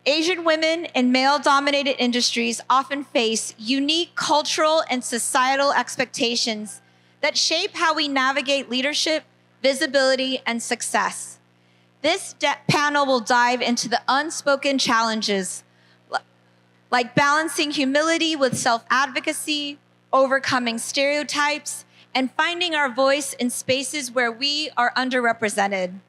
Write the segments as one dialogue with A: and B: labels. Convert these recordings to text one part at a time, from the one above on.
A: Asian women in male-dominated industries often face unique cultural and societal expectations that shape how we navigate leadership, visibility, and success. This panel will dive into the unspoken challenges, like balancing humility with self-advocacy, overcoming stereotypes, and finding our voice in spaces where we are underrepresented.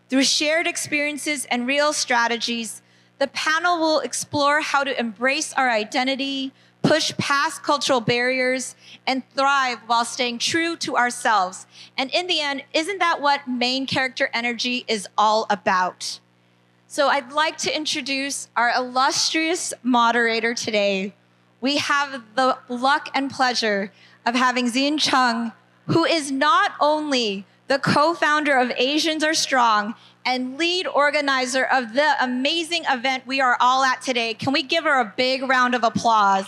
A: Through shared experiences and real strategies, the panel will explore how to embrace our identity, push past cultural barriers, and thrive while staying true to ourselves. And in the end, isn't that what main character energy is all about? So I'd like to introduce our illustrious moderator today. We have the luck and pleasure of having Xin Chung, who is not only the co-founder of Asians Are Strong and lead organizer of the amazing event we are all at today. Can we give her a big round of applause?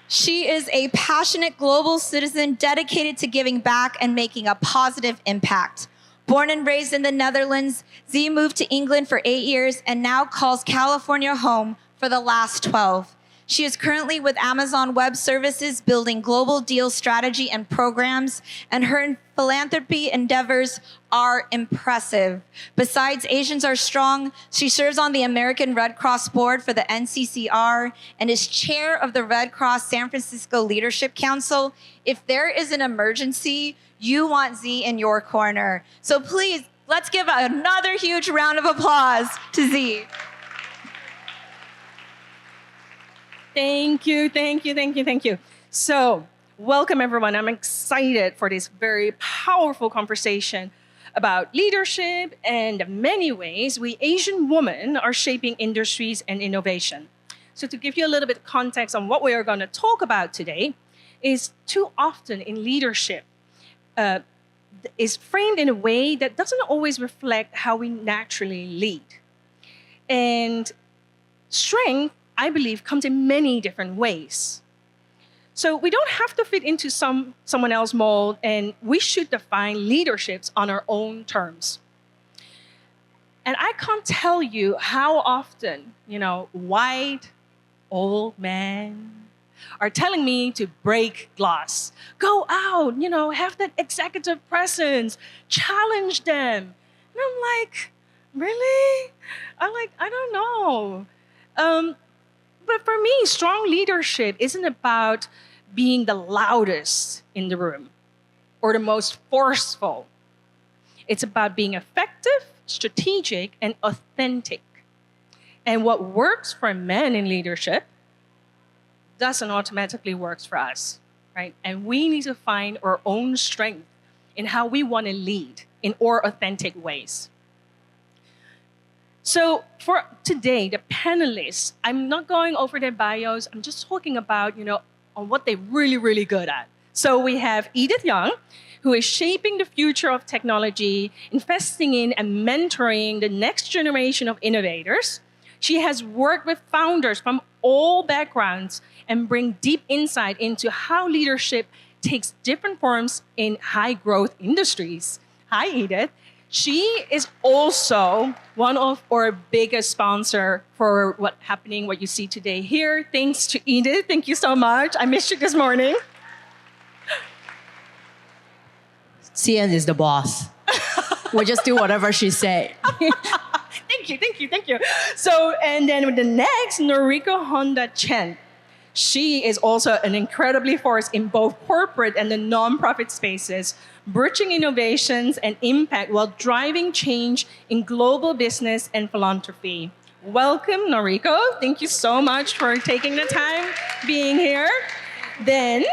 A: She is a passionate global citizen dedicated to giving back and making a positive impact. Born and raised in the Netherlands, Z moved to England for 8 years and now calls California home for the last 12. She is currently with Amazon Web Services building global deal strategy and programs, and her philanthropy endeavors are impressive. Besides Asians Are Strong, she serves on the American Red Cross board for the NCCR and is chair of the Red Cross San Francisco Leadership Council. If there is an emergency, you want Z in your corner. So please, let's give another huge round of applause to Z.
B: Thank you. So, welcome everyone. I'm excited for this very powerful conversation about leadership, and in many ways, we Asian women are shaping industries and innovation. So to give you a little bit of context on what we are going to talk about today, is too often in leadership is framed in a way that doesn't always reflect how we naturally lead. And strength, I believe, comes in many different ways. So we don't have to fit into someone else's mold, and we should define leaderships on our own terms. And I can't tell you how often, white, old men are telling me to break glass, go out, have that executive presence, challenge them. And I'm like, really? I don't know. But for me, strong leadership isn't about being the loudest in the room or the most forceful. It's about being effective, strategic, and authentic. And what works for men in leadership doesn't automatically work for us, right? And we need to find our own strength in how we want to lead in our authentic ways. So for today, the panelists, I'm not going over their bios. I'm just talking about, on what they're really, really good at. So we have Edith Young, who is shaping the future of technology, investing in and mentoring the next generation of innovators. She has worked with founders from all backgrounds and bring deep insight into how leadership takes different forms in high-growth industries. Hi, Edith. She is also one of our biggest sponsor for what you see today here. Thanks to Edith. Thank you so much. I missed you this morning.
C: CN is the boss. We just do whatever she say.
B: Thank you. So, and then with the next, Noriko Honda Chen. She is also an incredibly force in both corporate and the nonprofit spaces, bridging innovations and impact while driving change in global business and philanthropy. Welcome, Noriko. Thank you so much for taking the time being here. Then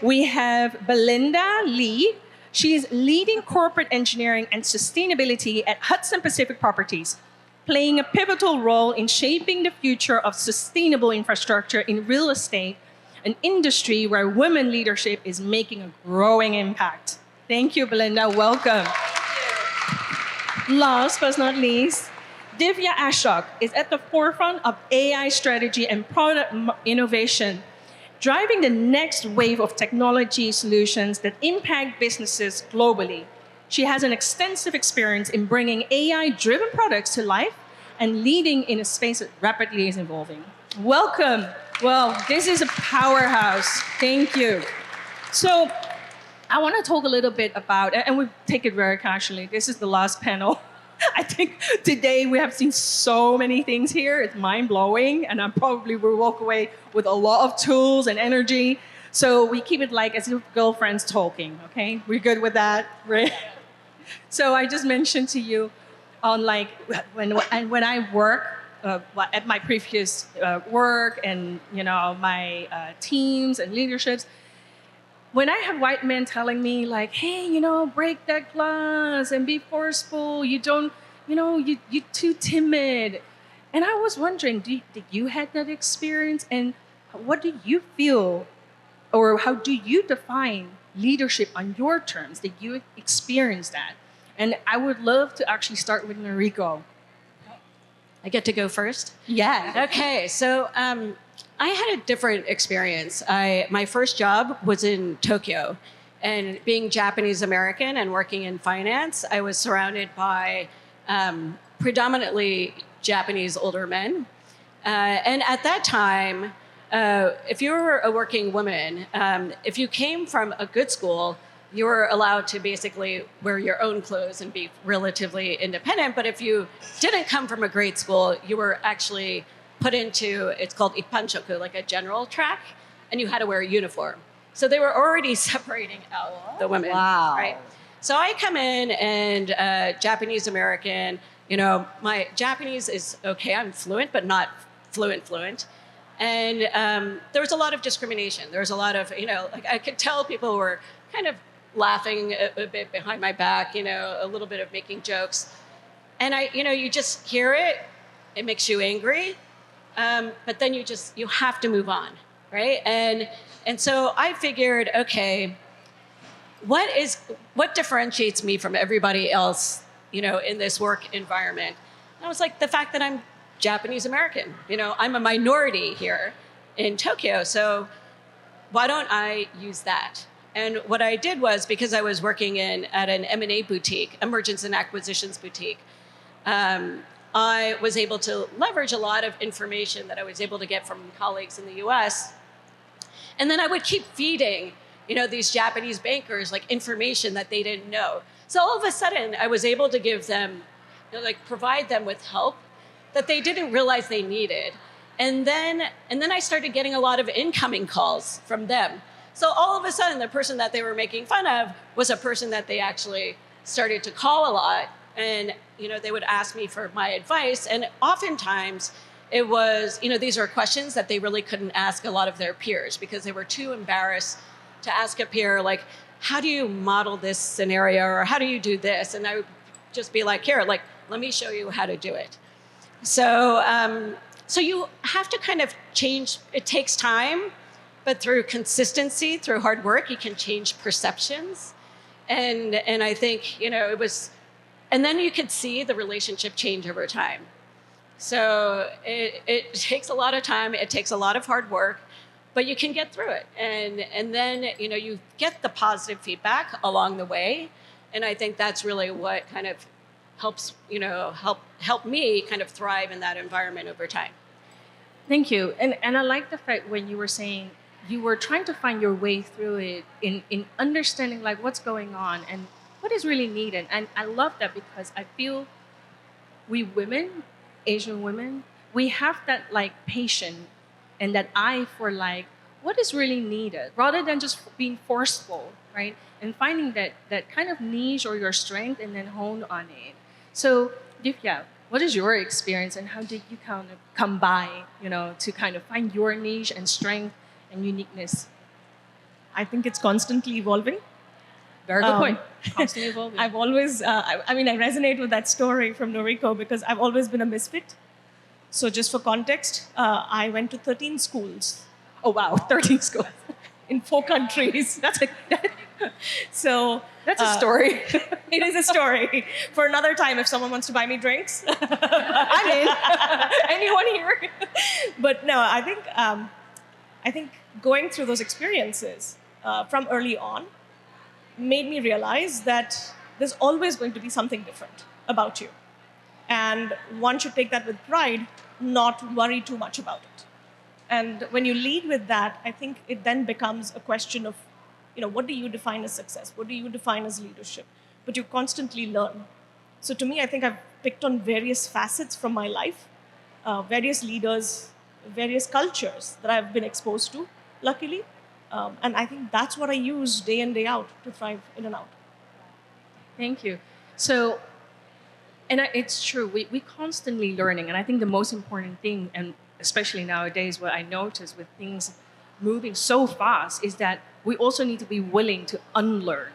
B: we have Belinda Lee. She is leading corporate engineering and sustainability at Hudson Pacific Properties, playing a pivotal role in shaping the future of sustainable infrastructure in real estate, an industry where women leadership is making a growing impact. Thank you, Belinda. Welcome. Last but not least, Divya Ashok is at the forefront of AI strategy and product innovation, driving the next wave of technology solutions that impact businesses globally. She has an extensive experience in bringing AI-driven products to life and leading in a space that rapidly is evolving. Welcome. Well, this is a powerhouse. Thank you. So I want to talk a little bit about, and we take it very casually. This is the last panel. I think today we have seen so many things here. It's mind-blowing, and I probably will walk away with a lot of tools and energy. So we keep it like as if girlfriends talking, okay? We're good with that, right? So I just mentioned to you on like when I work at my previous work and my teams and leaderships, when I have white men telling me like, hey, break that glass and be forceful, you're too timid. And I was wondering, did you have that experience? And what do you feel, or how do you define leadership on your terms? Did you experience that? And I would love to actually start with Noriko.
C: I get to go first?
B: Yeah.
C: Okay, so I had a different experience. My first job was in Tokyo. And being Japanese American and working in finance, I was surrounded by predominantly Japanese older men. And at that time, if you were a working woman, if you came from a good school, you were allowed to basically wear your own clothes and be relatively independent. But if you didn't come from a great school, you were actually put into, it's called ippanshoku, like a general track, and you had to wear a uniform. So they were already separating out the women. Wow. Right? So I come in and Japanese American, my Japanese is okay, I'm fluent, but not fluent. And there was a lot of discrimination. There was a lot of, like I could tell people were kind of laughing a bit behind my back, a little bit of making jokes. And you just hear it, it makes you angry. But then you have to move on, right? And so I figured, okay, what differentiates me from everybody else, in this work environment? And I was like, the fact that I'm Japanese American. I'm a minority here in Tokyo, so why don't I use that? And what I did was, because I was working at an M&A boutique, a mergers and acquisitions boutique, I was able to leverage a lot of information that I was able to get from colleagues in the US. And then I would keep feeding, these Japanese bankers like information that they didn't know. So all of a sudden I was able to give them, provide them with help that they didn't realize they needed. And then I started getting a lot of incoming calls from them. So all of a sudden the person that they were making fun of was a person that they actually started to call a lot. And they would ask me for my advice, and oftentimes it was, these are questions that they really couldn't ask a lot of their peers because they were too embarrassed to ask a peer, like, how do you model this scenario, or how do you do this? And I would just be like, here, let me show you how to do it. So you have to kind of change. It takes time, but through consistency, through hard work, you can change perceptions. And I think, it was. And then you could see the relationship change over time. So it takes a lot of time, it takes a lot of hard work, but you can get through it. And then, you get the positive feedback along the way. And I think that's really what kind of helps, help me kind of thrive in that environment over time.
B: Thank you. And I like the fact when you were saying you were trying to find your way through it in understanding like what's going on and what is really needed. And I love that because I feel we women, Asian women, we have that like patience and that eye for like what is really needed rather than just being forceful, right? And finding that kind of niche or your strength and then hone on it. So Divya, what is your experience and how did you kind of come by, to kind of find your niche and strength and uniqueness?
D: I think it's constantly evolving.
B: Very good point. Constantly evolving.
D: I've always, I resonate with that story from Noriko because I've always been a misfit. So just for context, I went to 13 schools.
B: Oh, wow, 13 schools.
D: In 4 countries. So
B: That's a story.
D: It is a story. For another time, if someone wants to buy me drinks, I'm in. Anyone here? But no, I think going through those experiences from early on made me realize that there's always going to be something different about you. And one should take that with pride, not worry too much about it. And when you lead with that, I think it then becomes a question of, what do you define as success? What do you define as leadership? But you constantly learn. So to me, I think I've picked on various facets from my life, various leaders, various cultures that I've been exposed to, luckily. And I think that's what I use day in, day out to thrive in and out.
B: Thank you. So, and it's true, we constantly learning. And I think the most important thing, and especially nowadays, what I notice with things moving so fast, is that we also need to be willing to unlearn,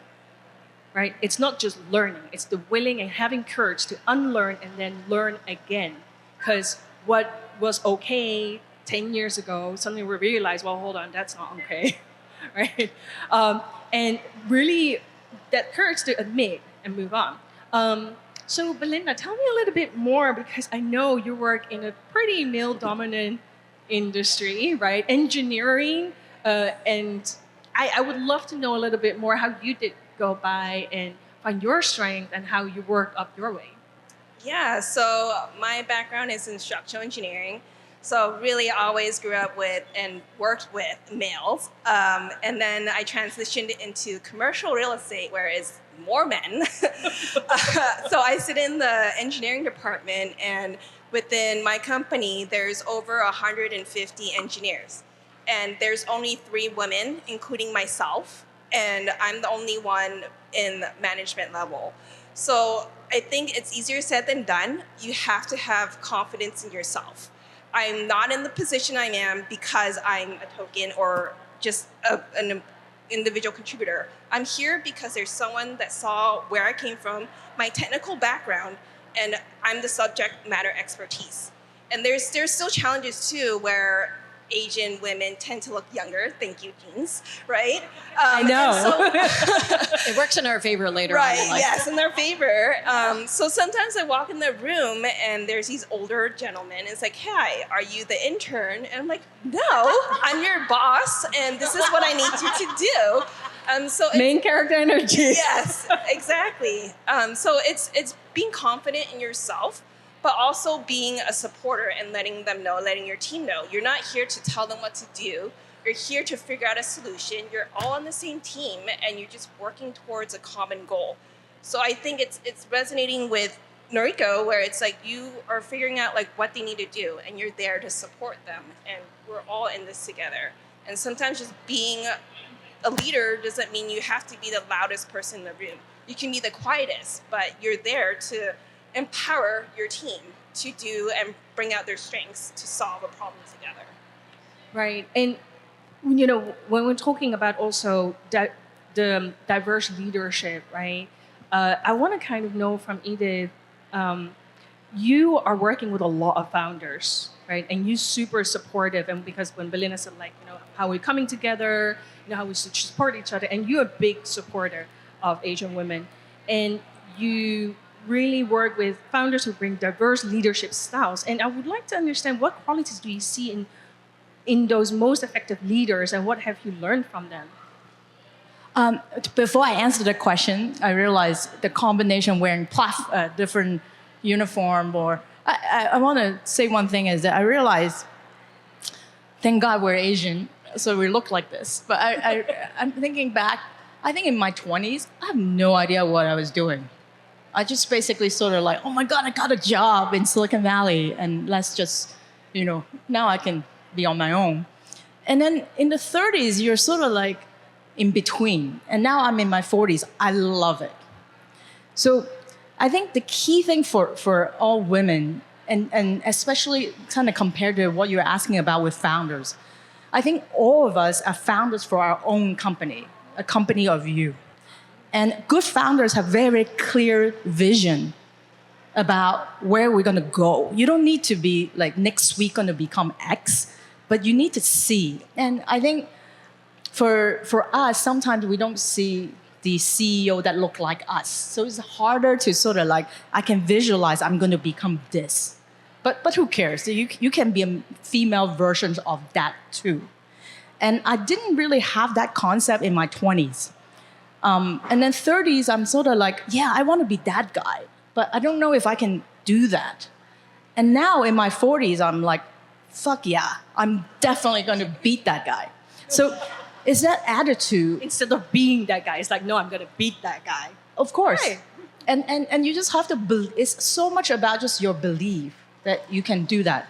B: right? It's not just learning, it's the willing and having courage to unlearn and then learn again. Because what was okay 10 years ago, suddenly we realize, well, hold on, that's not okay, right? And really that courage to admit and move on. So Belinda, tell me a little bit more, because I know you work in a pretty male-dominant industry, right? Engineering, and I would love to know a little bit more how you did go by and find your strength and how you worked up your way.
E: Yeah, so my background is in structural engineering. So really always grew up with and worked with males. And then I transitioned into commercial real estate, where it's more men. So I sit in the engineering department, and within my company, there's over 150 engineers. And there's only 3 women, including myself. And I'm the only one in management level. So I think it's easier said than done. You have to have confidence in yourself. I'm not in the position I am because I'm a token or just an individual contributor. I'm here because there's someone that saw where I came from, my technical background, and I'm the subject matter expertise. And there's still challenges too, where Asian women tend to look younger. Thank you, genes, right?
B: I know.
E: So,
C: It works in our favor later
E: right,
C: on in life.
E: yes, in their favor. So sometimes I walk in the room and there's these older gentlemen. It's like, hey, are you the intern? And I'm like, no, I'm your boss, and this is what I need you to do. So
B: Main character energy.
E: yes, exactly. So it's being confident in yourself, but also being a supporter and letting them know, letting your team know. You're not here to tell them what to do. You're here to figure out a solution. You're all on the same team, and you're just working towards a common goal. So I think it's resonating with Noriko, where it's like you are figuring out like what they need to do, and you're there to support them, and we're all in this together. And sometimes just being a leader doesn't mean you have to be the loudest person in the room. You can be the quietest, but you're there to empower your team to do and bring out their strengths to solve a problem together.
B: Right. And, when we're talking about also the diverse leadership, right, I want to kind of know from Edith, you are working with a lot of founders, right? And you're super supportive. And because when Belinda said, how we're coming together, how we support each other, and you're a big supporter of Asian women. And you really work with founders who bring diverse leadership styles. And I would like to understand, what qualities do you see in those most effective leaders, and what have you learned from them?
F: Before I answer the question, I realized the combination wearing different uniform, or I want to say one thing is that I realized, thank God we're Asian, so we look like this. But I'm thinking back, I think in my 20s, I have no idea what I was doing. I just basically sort of like, oh my God, I got a job in Silicon Valley, and let's just, now I can be on my own. And then in the 30s, you're sort of like in between. And now I'm in my 40s. I love it. So I think the key thing for all women, and especially kind of compared to what you're asking about with founders, I think all of us are founders for our own company, a company of you. And good founders have very clear vision about where we're going to go. You don't need to be like next week going to become X, but you need to see. And I think for us, sometimes we don't see the CEO that look like us. So it's harder to sort of like, I can visualize I'm going to become this. But who cares? You can be a female version of that too. And I didn't really have that concept in my 20s. And then 30s, I'm sort of like, yeah, I want to be that guy, but I don't know if I can do that. And now in my 40s, I'm like, fuck yeah, I'm definitely going to beat that guy. So it's that attitude.
B: Instead of being that guy, it's like, no, I'm going to beat that guy.
F: Of course.
B: Right.
F: And you just have to, it's so much about just your belief that you can do that.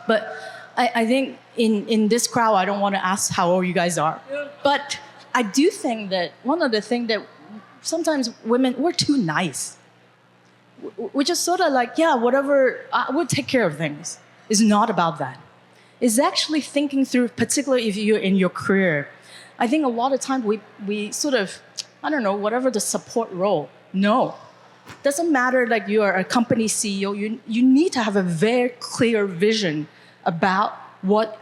F: But I think in this crowd, I don't want to ask how old you guys are. But I do think that one of the things that sometimes women, we're too nice. We're just sort of like, yeah, whatever, we'll take care of things. It's not about that. It's actually thinking through, particularly if you're in your career. I think a lot of times we sort of, I don't know, whatever the support role. No. Doesn't matter like you are a company CEO, you need to have a very clear vision about what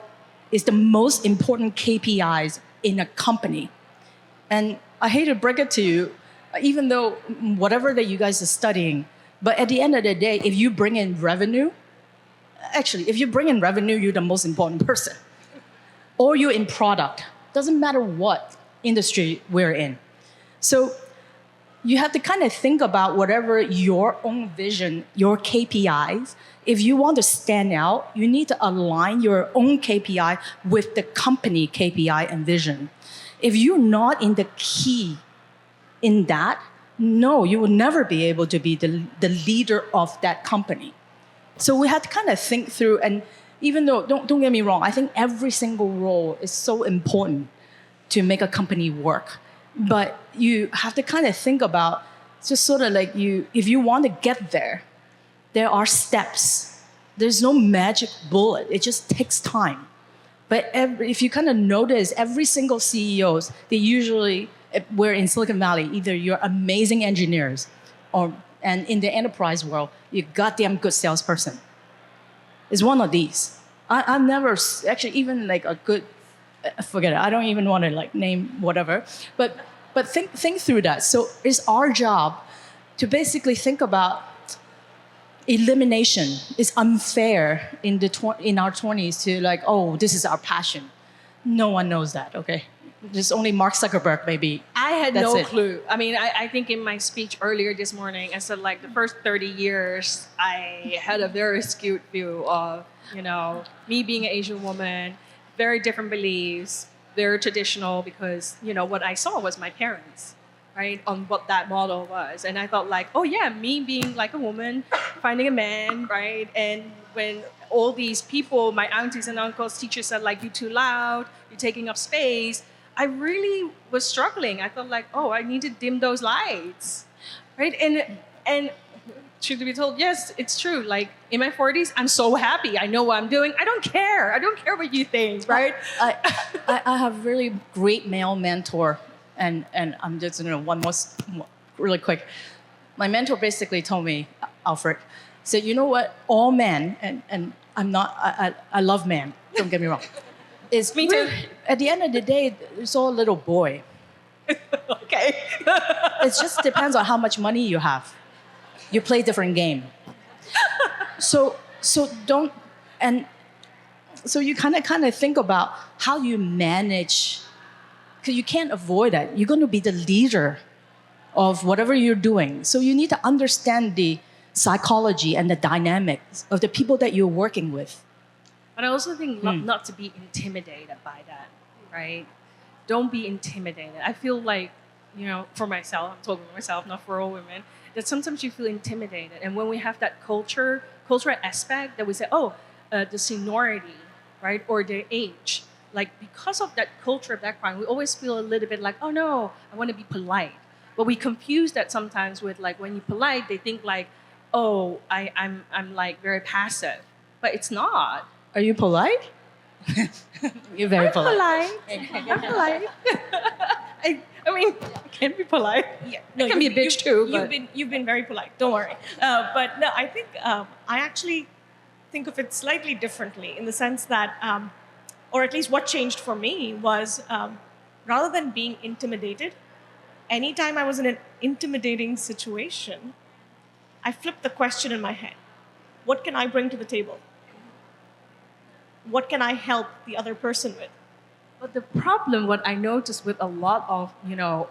F: is the most important KPIs in a company. And I hate to break it to you, even though whatever that you guys are studying, but at the end of the day, if you bring in revenue, if you bring in revenue, you're the most important person. Or you're in product. Doesn't matter what industry we're in. So you have to kind of think about whatever your own vision, your KPIs. If you want to stand out, you need to align your own KPI with the company KPI and vision. If you're not in the key in that, no, you will never be able to be the leader of that company. So we have to kind of think through, and even though, don't get me wrong, I think every single role is so important to make a company work. But you have to kind of think about, just sort of like if you want to get there, there are steps. There's no magic bullet. It just takes time. But if you kind of notice, every single CEOs, they usually, we're in Silicon Valley, either you're amazing engineers, and in the enterprise world, you're goddamn good salesperson. It's one of these. I've never, actually even like a good, forget it, I don't even want to like name whatever, but think through that. So it's our job to basically think about elimination. It's unfair in our 20s to like, oh, this is our passion. No one knows that, okay? There's only Mark Zuckerberg, maybe.
B: I had
F: That's
B: no
F: it.
B: clue. I mean, I think in my speech earlier this morning, I said like the first 30 years, I had a very skewed view of, me being an Asian woman, very different beliefs, very traditional because, what I saw was my parents, right, on what that model was. And I thought like, oh yeah, me being like a woman, finding a man, right? And when all these people, my aunties and uncles, teachers said like, you're too loud, you're taking up space, I really was struggling. I thought like, oh, I need to dim those lights, right? And truth to be told, yes, it's true. Like in my 40s, I'm so happy. I know what I'm doing. I don't care. I don't care what you think, right?
F: I have really great male mentor, and I'm just one more really quick. My mentor basically told me, Alfred, said, you know what? All men, and I'm not. I love men. Don't get me wrong. It's
B: me too.
F: At the end of the day, it's all a little boy.
B: Okay.
F: It just depends on how much money you have. You play different game. So don't, and so you kind of think about how you manage, because you can't avoid that. You're going to be the leader of whatever you're doing. So you need to understand the psychology and the dynamics of the people that you're working with.
B: But I also think not to be intimidated by that, right? Don't be intimidated. I feel like, for myself, I'm talking for myself, not for all women, that sometimes you feel intimidated. And when we have that cultural aspect that we say, the seniority, right, or the age, like because of that cultural background, we always feel a little bit like, oh no, I want to be polite. But we confuse that sometimes with like when you're polite, they think like, oh, I'm like very passive. But it's not.
F: Are you polite? You're very polite.
B: I'm polite. I mean, I can be polite.
D: Yeah,
B: I can be a bitch too. But
D: You've been very polite. Don't worry. But no, I think I actually think of it slightly differently in the sense that, or at least what changed for me was rather than being intimidated, anytime I was in an intimidating situation, I flipped the question in my head: what can I bring to the table? What can I help the other person with?
B: But the problem, what I noticed with a lot of,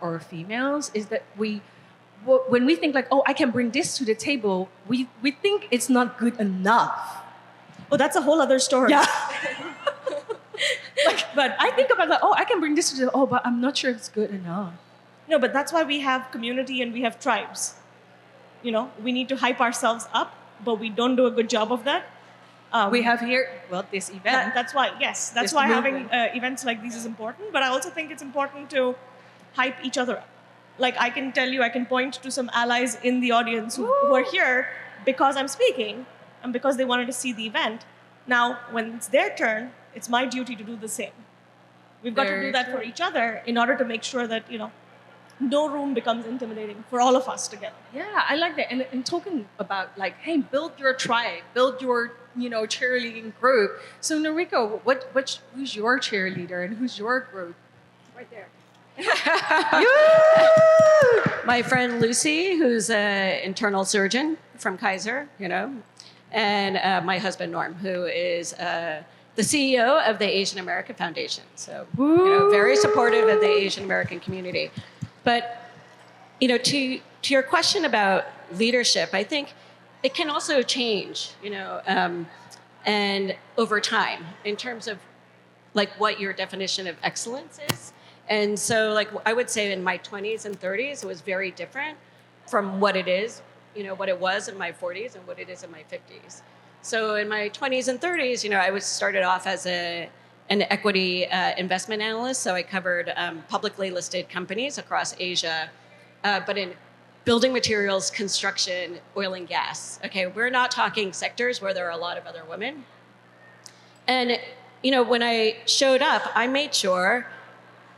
B: our females is that when we think like, oh, I can bring this to the table, we think it's not good enough.
D: Oh, that's a whole other story.
B: Yeah. But I think about like, oh, I can bring this to the, oh, but I'm not sure it's good enough.
D: No, but that's why we have community and we have tribes. We need to hype ourselves up, but we don't do a good job of that.
B: We have here, this event.
D: That's why, yes, that's
B: It's
D: why
B: the
D: having
B: movement.
D: events like these is important. But I also think it's important to hype each other up. Like I can tell you, I can point to some allies in the audience who are here because I'm speaking and because they wanted to see the event. Now, when it's their turn, it's my duty to do the same. We've got to
B: Very
D: do that
B: true.
D: for each other in order to make sure that, no room becomes intimidating for all of us together.
B: Yeah, I like that. And talking about like, hey, build your tribe, build your, cheerleading group. So Noriko, who's your cheerleader and who's your group?
C: Right there. My friend Lucy, who's an internal surgeon from Kaiser, and my husband Norm, who is the CEO of the Asian American Foundation. So, very supportive of the Asian American community. But, to your question about leadership, I think it can also change, and over time in terms of like what your definition of excellence is. And so, like, I would say in my 20s and 30s, it was very different from what it is, what it was in my 40s and what it is in my 50s. So in my 20s and 30s, I was started off as an equity investment analyst. So I covered publicly listed companies across Asia, but in building materials, construction, oil and gas. Okay, we're not talking sectors where there are a lot of other women. And, when I showed up, I made sure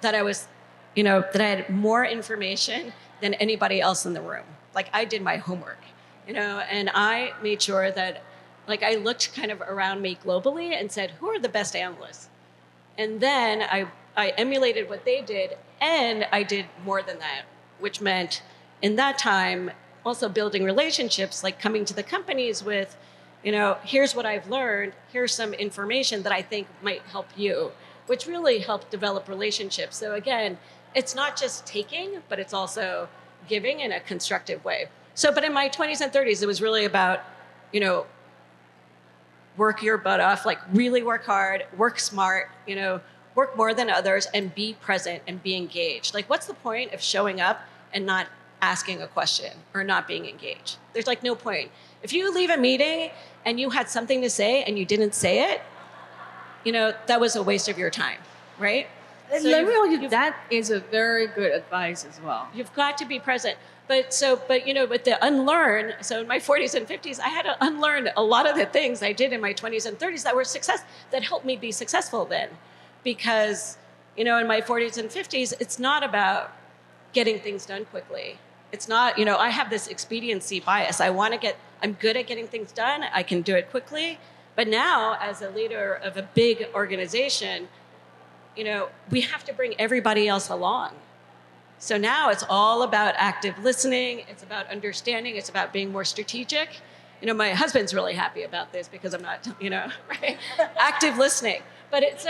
C: that I was, that I had more information than anybody else in the room. Like I did my homework, and I made sure that like I looked kind of around me globally and said, who are the best analysts? And then I emulated what they did, and I did more than that, which meant in that time also building relationships, like coming to the companies with, here's what I've learned, here's some information that I think might help you, which really helped develop relationships. So again, it's not just taking, but it's also giving in a constructive way. So, but in my 20s and 30s, it was really about, work your butt off, like really work hard, work smart, work more than others and be present and be engaged. Like what's the point of showing up and not asking a question or not being engaged? There's like no point. If you leave a meeting and you had something to say and you didn't say it, that was a waste of your time, right?
B: And let me tell you, that is a very good advice as well.
C: You've got to be present. But with the unlearn, so in my 40s and 50s, I had to unlearn a lot of the things I did in my 20s and 30s that helped me be successful then. Because, in my 40s and 50s, it's not about getting things done quickly. It's not, I have this expediency bias. I'm good at getting things done. I can do it quickly. But now, as a leader of a big organization, we have to bring everybody else along. So now it's all about active listening. It's about understanding. It's about being more strategic. My husband's really happy about this because I'm not, right? Active listening. But it's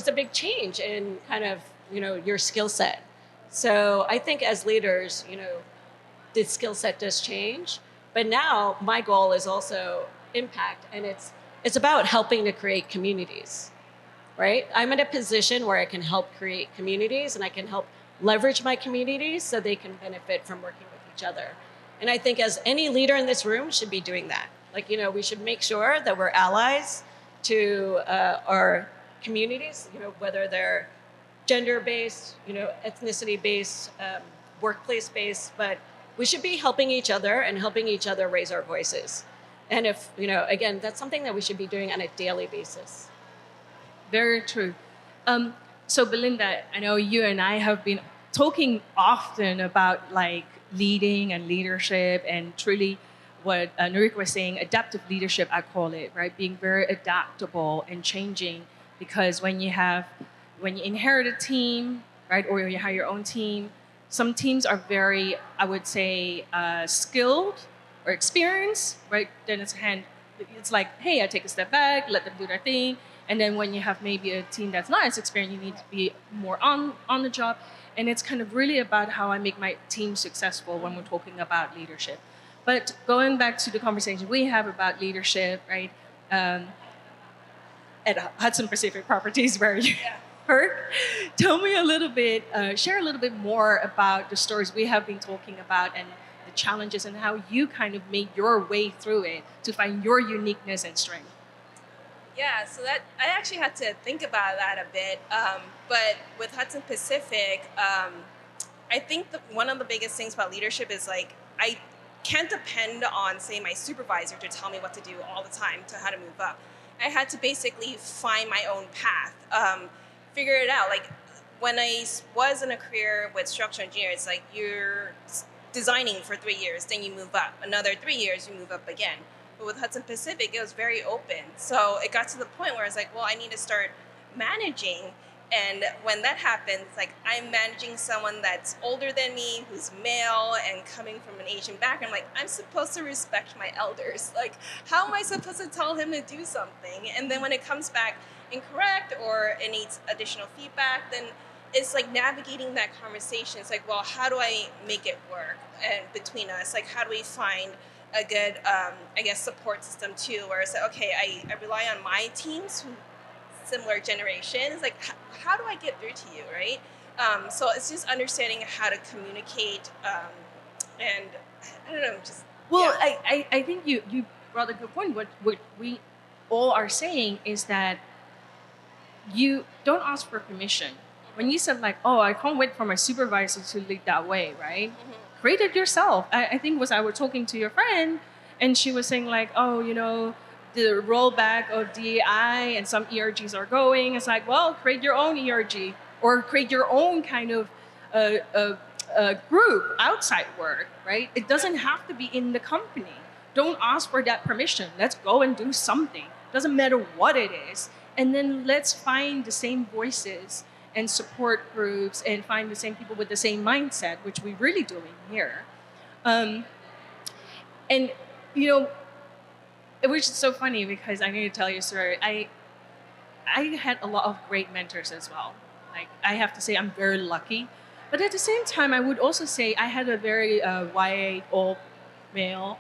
C: a big change in kind of, your skill set. So I think as leaders, the skill set does change. But now my goal is also impact, and it's about helping to create communities, right? I'm in a position where I can help create communities, and I can help leverage my communities so they can benefit from working with each other. And I think as any leader in this room should be doing that. Like, we should make sure that we're allies to our communities, whether they're gender-based, ethnicity-based, workplace-based, but we should be helping each other and helping each other raise our voices. And if, again, that's something that we should be doing on a daily basis.
B: Very true. So Belinda, I know you and I have been talking often about like leading and leadership, and truly what Noriko was saying, adaptive leadership, I call it, right? Being very adaptable and changing, because when you inherit a team, right, or you hire your own team, some teams are very, I would say, skilled or experienced, right? Then it's like, hey, I take a step back, let them do their thing. And then when you have maybe a team that's not as experienced, you need to be more on the job. And it's kind of really about how I make my team successful when we're talking about leadership. But going back to the conversation we have about leadership, right? At Hudson Pacific Properties, where you heard, tell me a little bit, share a little bit more about the stories we have been talking about and the challenges and how you kind of made your way through it to find your uniqueness and strength.
E: Yeah, so that I actually had to think about that a bit. But with Hudson Pacific, I think one of the biggest things about leadership is like I can't depend on, say, my supervisor to tell me what to do all the time to how to move up. I had to basically find my own path, figure it out. Like when I was in a career with structural engineering, it's like you're designing for 3 years, then you move up. Another 3 years, you move up again. But with Hudson Pacific, it was very open. So it got to the point where I was like, well, I need to start managing. And when that happens, like I'm managing someone that's older than me, who's male and coming from an Asian background. Like I'm supposed to respect my elders. Like how am I supposed to tell him to do something? And then when it comes back incorrect or it needs additional feedback, then it's like navigating that conversation. It's like, well, how do I make it work and between us? Like how do we find a good, I guess, support system too, where it's like, okay, I rely on my teams who similar generations, like how do I get through to you, right? So it's just understanding how to communicate, and I don't know, just
B: Well,
E: yeah.
B: I think you brought a good point. What we all are saying is that you don't ask for permission. When you said like, oh, I can't wait for my supervisor to lead that way, right?
E: Mm-hmm.
B: Create it yourself. I think I was talking to your friend, and she was saying like, oh, the rollback of DEI and some ERGs are going. It's like, well, create your own ERG or create your own kind of group outside work, right? It doesn't have to be in the company. Don't ask for that permission. Let's go and do something. Doesn't matter what it is. And then let's find the same voices and support groups and find the same people with the same mindset, which we're really doing here. And, which is so funny because I need to tell you a story. I had a lot of great mentors as well. Like I have to say I'm very lucky. But at the same time, I would also say I had a very white, old male.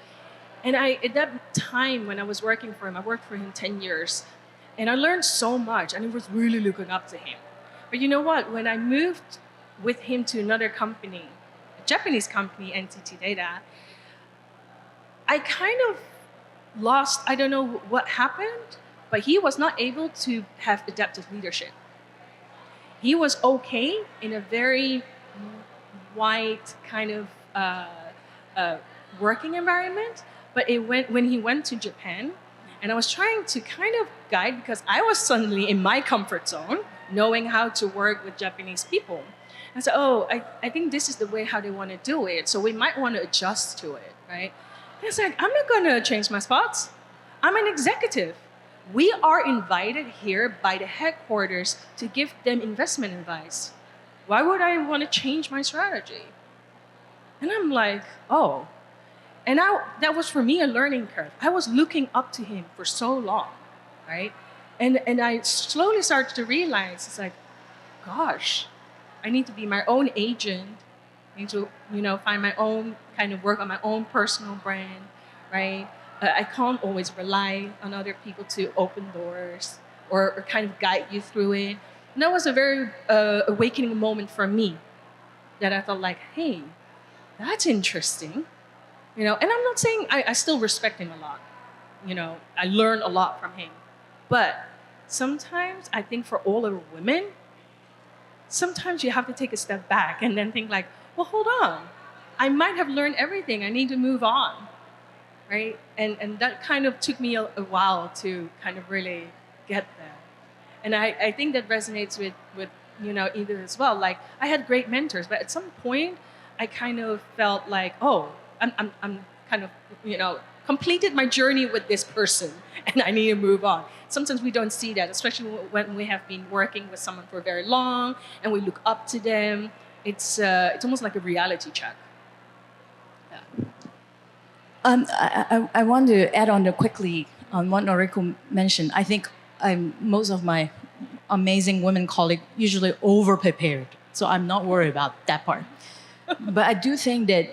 B: And at that time when I was working for him, I worked for him 10 years. And I learned so much and I was really looking up to him. But you know what? When I moved with him to another company, a Japanese company, NTT Data, I kind of lost, I don't know what happened, but he was not able to have adaptive leadership. He was okay in a very white kind of working environment, but when he went to Japan, and I was trying to kind of guide because I was suddenly in my comfort zone, knowing how to work with Japanese people. I said, oh, I think this is the way how they want to do it, so we might want to adjust to it, right? And it's like, I'm not going to change my spots. I'm an executive. We are invited here by the headquarters to give them investment advice. Why would I want to change my strategy? And I'm like, oh. And that was for me a learning curve. I was looking up to him for so long, right? And I slowly started to realize, it's like, gosh, I need to be my own agent. I need to, find my own kind of work on my own personal brand, right? I can't always rely on other people to open doors or kind of guide you through it. And that was a very awakening moment for me that I thought like, hey, that's interesting. And I'm not saying I still respect him a lot. I learned a lot from him. But sometimes I think for all of women, sometimes you have to take a step back and then think like, well, hold on. I might have learned everything. I need to move on, right? And that kind of took me a while to kind of really get there. And I think that resonates with Edith as well. Like I had great mentors, but at some point I kind of felt like, oh, I'm kind of, completed my journey with this person and I need to move on. Sometimes we don't see that, especially when we have been working with someone for very long and we look up to them. It's almost like a reality check.
F: I want to add on quickly on what Noriko mentioned. I think most of my amazing women colleagues usually over-prepared. So I'm not worried about that part. But I do think that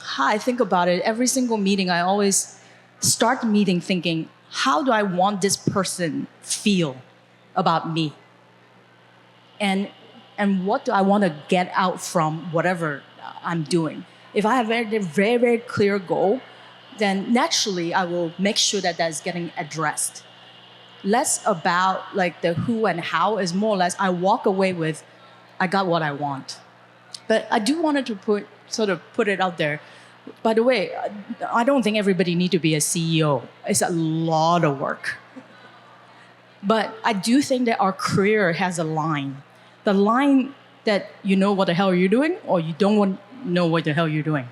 F: how I think about it, every single meeting, I always start the meeting thinking, how do I want this person feel about me? And what do I want to get out from whatever I'm doing? If I have a very, very, very clear goal, then naturally I will make sure that that's getting addressed. Less about like the who and how, is more or less I walk away with, I got what I want. But I do wanted to put it out there. By the way, I don't think everybody need to be a CEO. It's a lot of work. But I do think that our career has a line. The line that you know what the hell you're doing, or you don't know what the hell you're doing.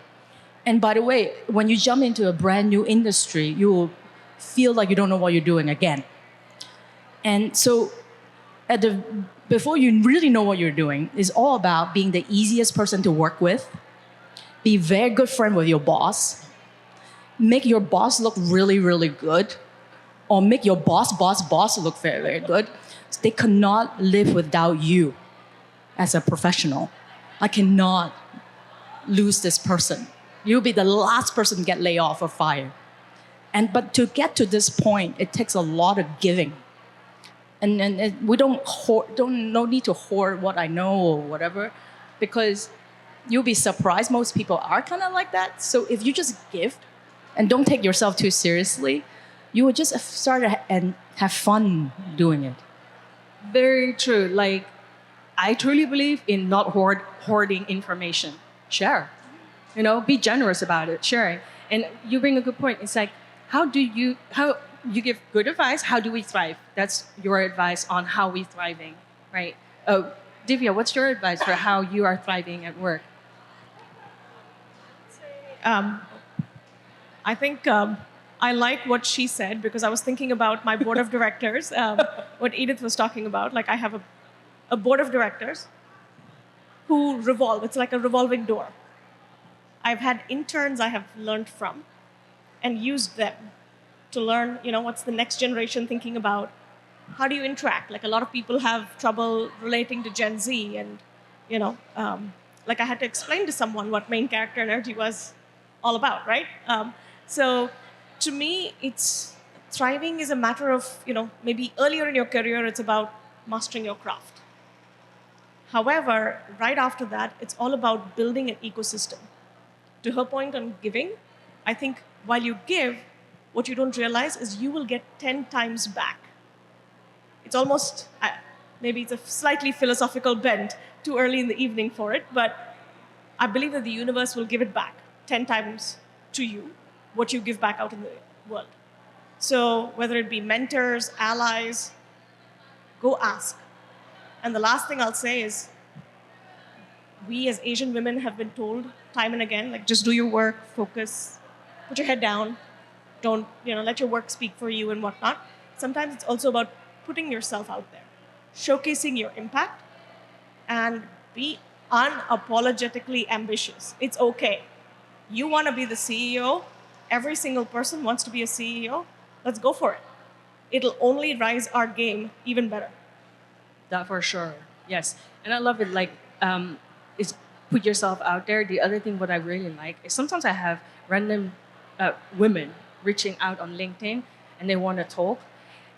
F: And by the way, when you jump into a brand new industry, you will feel like you don't know what you're doing again. And so before you really know what you're doing, it's all about being the easiest person to work with, be very good friend with your boss, make your boss look really, really good, or make your boss look very, very good. They cannot live without you as a professional. I cannot lose this person. You'll be the last person to get laid off or fired. But to get to this point, it takes a lot of giving. And we don't no need to hoard what I know or whatever, because you'll be surprised. Most people are kind of like that. So if you just give and don't take yourself too seriously, you will just start and have fun doing it.
B: Very true. Like, I truly believe in not hoarding information. Share. Be generous about it, sharing. And you bring a good point. It's like, how you give good advice, how do we thrive? That's your advice on how we thriving, right? Divya, what's your advice for how you are thriving at work?
D: I think I like what she said, because I was thinking about my board of directors, what Edith was talking about. Like, I have a board of directors who revolve. It's like a revolving door. I've had interns I have learned from and used them to learn, what's the next generation thinking about. How do you interact? Like, a lot of people have trouble relating to Gen Z, and, like I had to explain to someone what main character energy was all about, right? So to me, thriving is a matter of, maybe earlier in your career, it's about mastering your craft. However, right after that, it's all about building an ecosystem. To her point on giving, I think while you give, what you don't realize is you will get 10 times back. It's almost, maybe it's a slightly philosophical bent, too early in the evening for it, but I believe that the universe will give it back 10 times to you, what you give back out in the world. So whether it be mentors, allies, go ask. And the last thing I'll say is, we as Asian women have been told time and again, like, just do your work, focus, put your head down, don't let your work speak for you and whatnot. Sometimes it's also about putting yourself out there, showcasing your impact, and be unapologetically ambitious. It's okay. You want to be the CEO. Every single person wants to be a CEO. Let's go for it. It'll only rise our game even better.
B: That for sure. Yes. And I love it. Like, is put yourself out there. The other thing what I really like is sometimes I have random women reaching out on LinkedIn and they want to talk.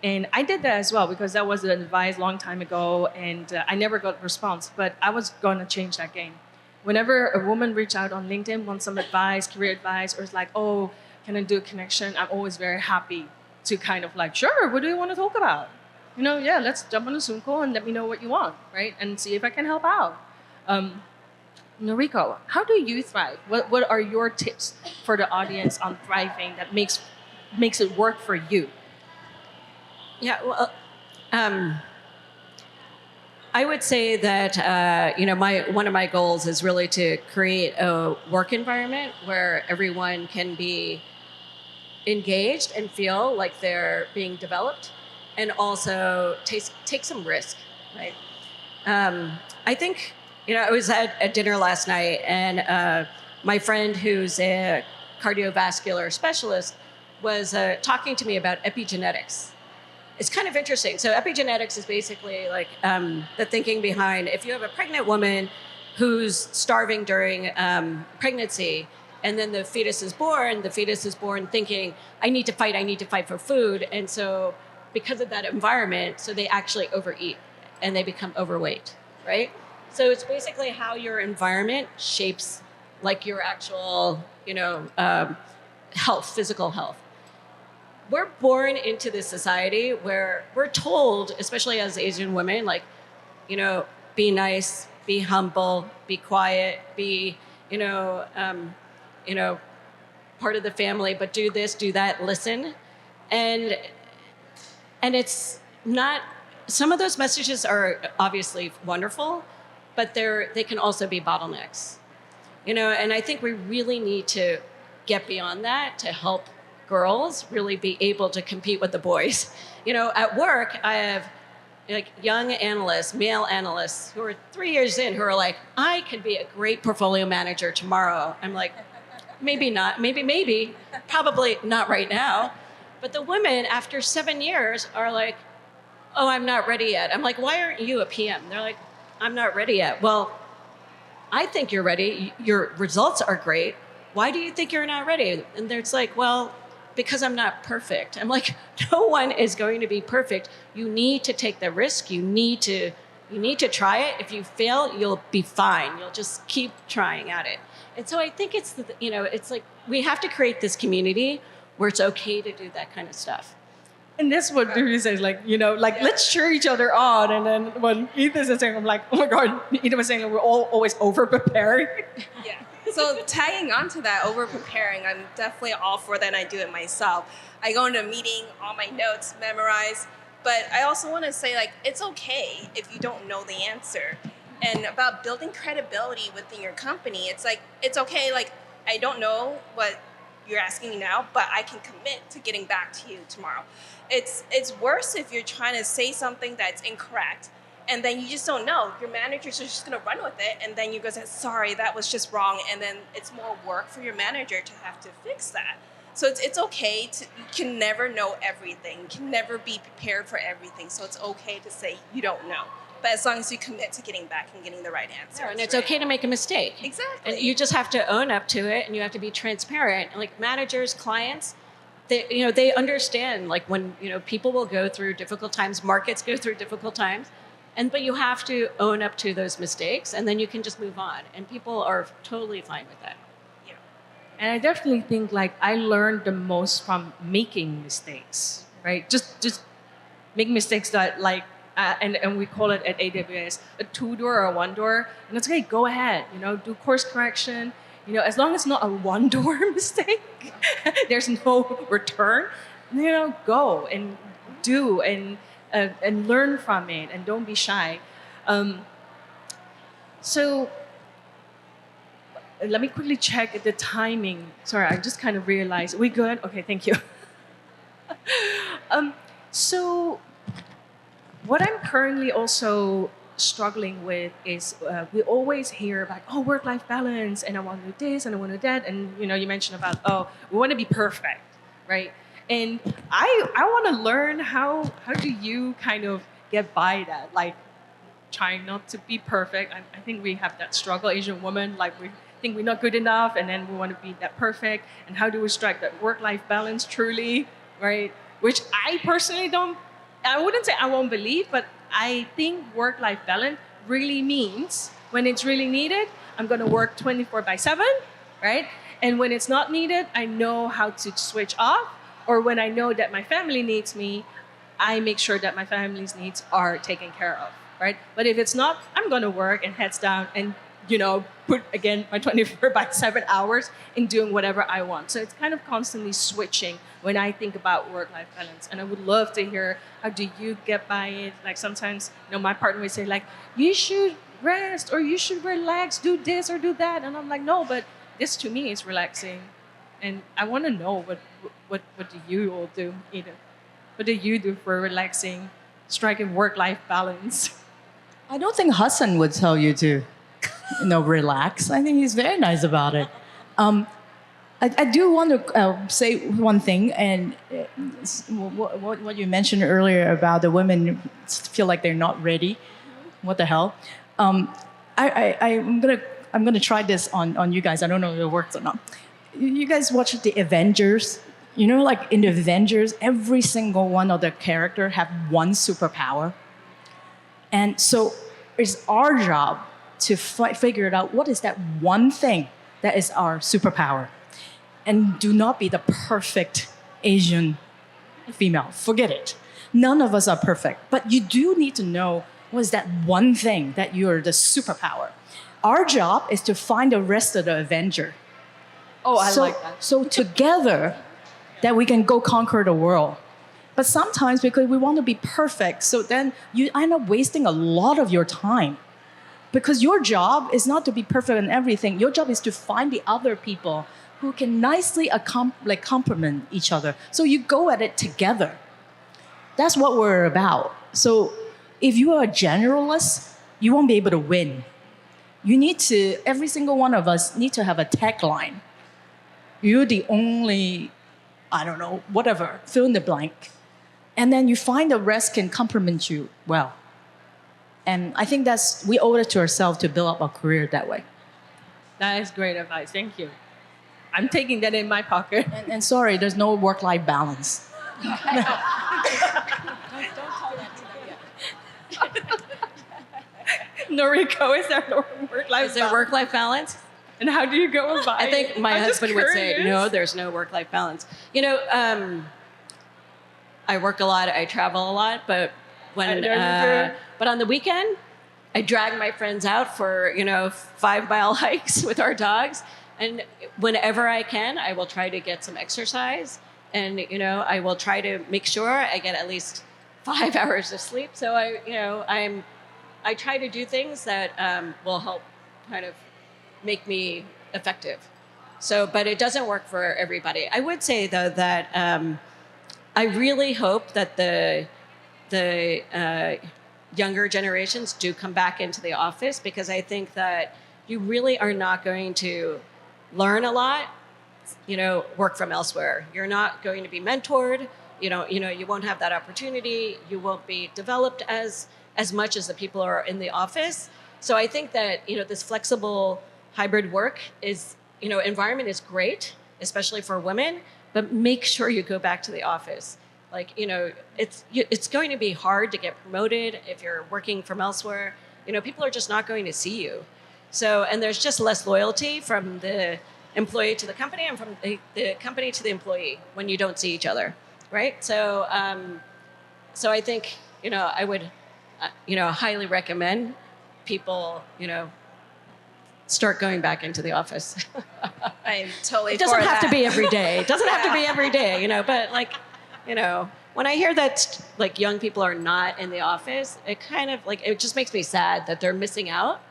B: And I did that as well, because that was an advice long time ago, and I never got a response. But I was going to change that game. Whenever a woman reaches out on LinkedIn, wants some advice, career advice, or is like, oh, can I do a connection? I'm always very happy to kind of like, sure, what do you want to talk about? Yeah, let's jump on a Zoom call and let me know what you want, right? And see if I can help out. Noriko, how do you thrive? What are your tips for the audience on thriving that makes it work for you?
C: Yeah, well, I would say that one of my goals is really to create a work environment where everyone can be engaged and feel like they're being developed, and also take some risk, right? I think, I was at dinner last night, and my friend who's a cardiovascular specialist was talking to me about epigenetics. it's kind of interesting. So epigenetics is basically like the thinking behind if you have a pregnant woman who's starving during pregnancy, and then the fetus is born thinking, I need to fight for food. And so because of that environment, so they actually overeat and they become overweight, right? So it's basically how your environment shapes like your actual, health, physical health. We're born into this society where we're told, especially as Asian women, like, be nice, be humble, be quiet, be, part of the family, but do this, do that, listen. And it's not, some of those messages are obviously wonderful, but they can also be bottlenecks. And I think we really need to get beyond that to help girls really be able to compete with the boys. At work, I have like young analysts, male analysts who are 3 years in who are like, I could be a great portfolio manager tomorrow. I'm like, maybe not, maybe, probably not right now. But the women after 7 years are like, oh, I'm not ready yet. I'm like, why aren't you a PM? They're like, I'm not ready yet. Well, I think you're ready. Your results are great. Why do you think you're not ready? And it's like, well, because I'm not perfect. I'm like, no one is going to be perfect. You need to take the risk. You need to try it. If you fail, you'll be fine. You'll just keep trying at it. And so I think it's like we have to create this community where it's okay to do that kind of stuff.
B: And that's what Dewey says, let's cheer each other on. And then when Ethan is saying, I'm like, oh my God, Ethan was saying we're all always over-preparing.
E: Yeah. So tagging onto that, over-preparing, I'm definitely all for that, and I do it myself. I go into a meeting, all my notes, memorize, but I also want to say, it's okay if you don't know the answer. And about building credibility within your company, it's okay, I don't know what you're asking me now, but I can commit to getting back to you tomorrow. It's worse if you're trying to say something that's incorrect, and then you just don't know. Your managers are just going to run with it, and then you go say, sorry, that was just wrong, and then it's more work for your manager to have to fix that. So it's okay you can never know everything. You can never be prepared for everything, so it's okay to say you don't know. But as long as you commit to getting back and getting the right answer.
C: Yeah, and it's okay to make a mistake.
E: Exactly.
C: And you just have to own up to it, and you have to be transparent. And like managers, clients, they understand when people will go through difficult times, markets go through difficult times, but you have to own up to those mistakes, and then you can just move on. And people are totally fine with that.
B: Yeah. And I definitely think I learned the most from making mistakes, right? Just make mistakes that and we call it at AWS a 2-door or a 1-door, and it's okay. Go ahead, do course correction. As long as it's not a 1-door mistake, there's no return. Go and do and learn from it, and don't be shy. So let me quickly check the timing. Sorry, I just kind of realized. We good? Okay, thank you. So what I'm currently also struggling with is we always hear about work-life balance, and I want to do this and I want to do that, and you mentioned about we want to be perfect, right? And I want to learn how do you kind of get by that, trying not to be perfect. I think we have that struggle, Asian women, we think we're not good enough, and then we want to be that perfect. And how do we strike that work-life balance truly, right? Which I personally don't. I wouldn't say I won't believe, but I think work-life balance really means when it's really needed, I'm going to work 24/7, right? And when it's not needed, I know how to switch off. Or when I know that my family needs me, I make sure that my family's needs are taken care of, right? But if it's not, I'm going to work and heads down and, put, again, my 24/7 hours in doing whatever I want. So it's kind of constantly switching when I think about work-life balance. And I would love to hear, how do you get by it? Sometimes, my partner would say, you should rest, or you should relax, do this or do that. And I'm like, no, but this to me is relaxing. And I want to know what do you all do, Eden? What do you do for relaxing, striking work-life balance?
F: I don't think Hassan would tell you to, relax. I think he's very nice about it. I do want to say one thing, and what you mentioned earlier about the women feel like they're not ready. What the hell? I'm gonna try this on you guys. I don't know if it works or not. You guys watch the Avengers? You know, like in the Avengers, every single one of the character have one superpower, and so it's our job to figure it out. What is that one thing that is our superpower? And do not be the perfect Asian female. Forget it. None of us are perfect. But you do need to know what is that one thing that you're the superpower. Our job is to find the rest of the Avenger.
B: Oh, I
F: so,
B: like that.
F: So together, that we can go conquer the world. But sometimes because we want to be perfect, so then you end up wasting a lot of your time. Because your job is not to be perfect in everything. Your job is to find the other people who can nicely complement each other. So you go at it together. That's what we're about. So if you are a generalist, you won't be able to win. You need to, every single one of us need to have a tagline. You're the only, I don't know, whatever, fill in the blank. And then you find the rest can complement you well. And I think we owe it to ourselves to build up our career that way.
B: That is great advice. Thank you. I'm taking that in my pocket.
F: And sorry, there's no work-life balance.
C: Don't tell that to them yet.
B: Noriko, is there no work-life balance?
C: Is there work-life balance?
B: And how do you go about it?
C: I think my husband would say, no, there's no work-life balance. You know, I work a lot, I travel a lot, but but on the weekend, I drag my friends out for, 5-mile hikes with our dogs. And whenever I can, I will try to get some exercise. And, I will try to make sure I get at least 5 hours of sleep. So I try to do things that will help kind of make me effective. So, but it doesn't work for everybody. I would say though that I really hope that the younger generations do come back into the office, because I think that you really are not going to learn a lot, work from elsewhere. You're not going to be mentored. You won't have that opportunity. You won't be developed as much as the people who are in the office. So I think that, this flexible hybrid work environment is great, especially for women, but make sure you go back to the office. It's going to be hard to get promoted if you're working from elsewhere. People are just not going to see you. So, and there's just less loyalty from the employee to the company and from the company to the employee when you don't see each other, right? So, so I think, I would, highly recommend people, start going back into the office.
E: I'm totally.
C: It doesn't have to be every day. It doesn't have to be every day, but when I hear that young people are not in the office, it kind of it just makes me sad that they're missing out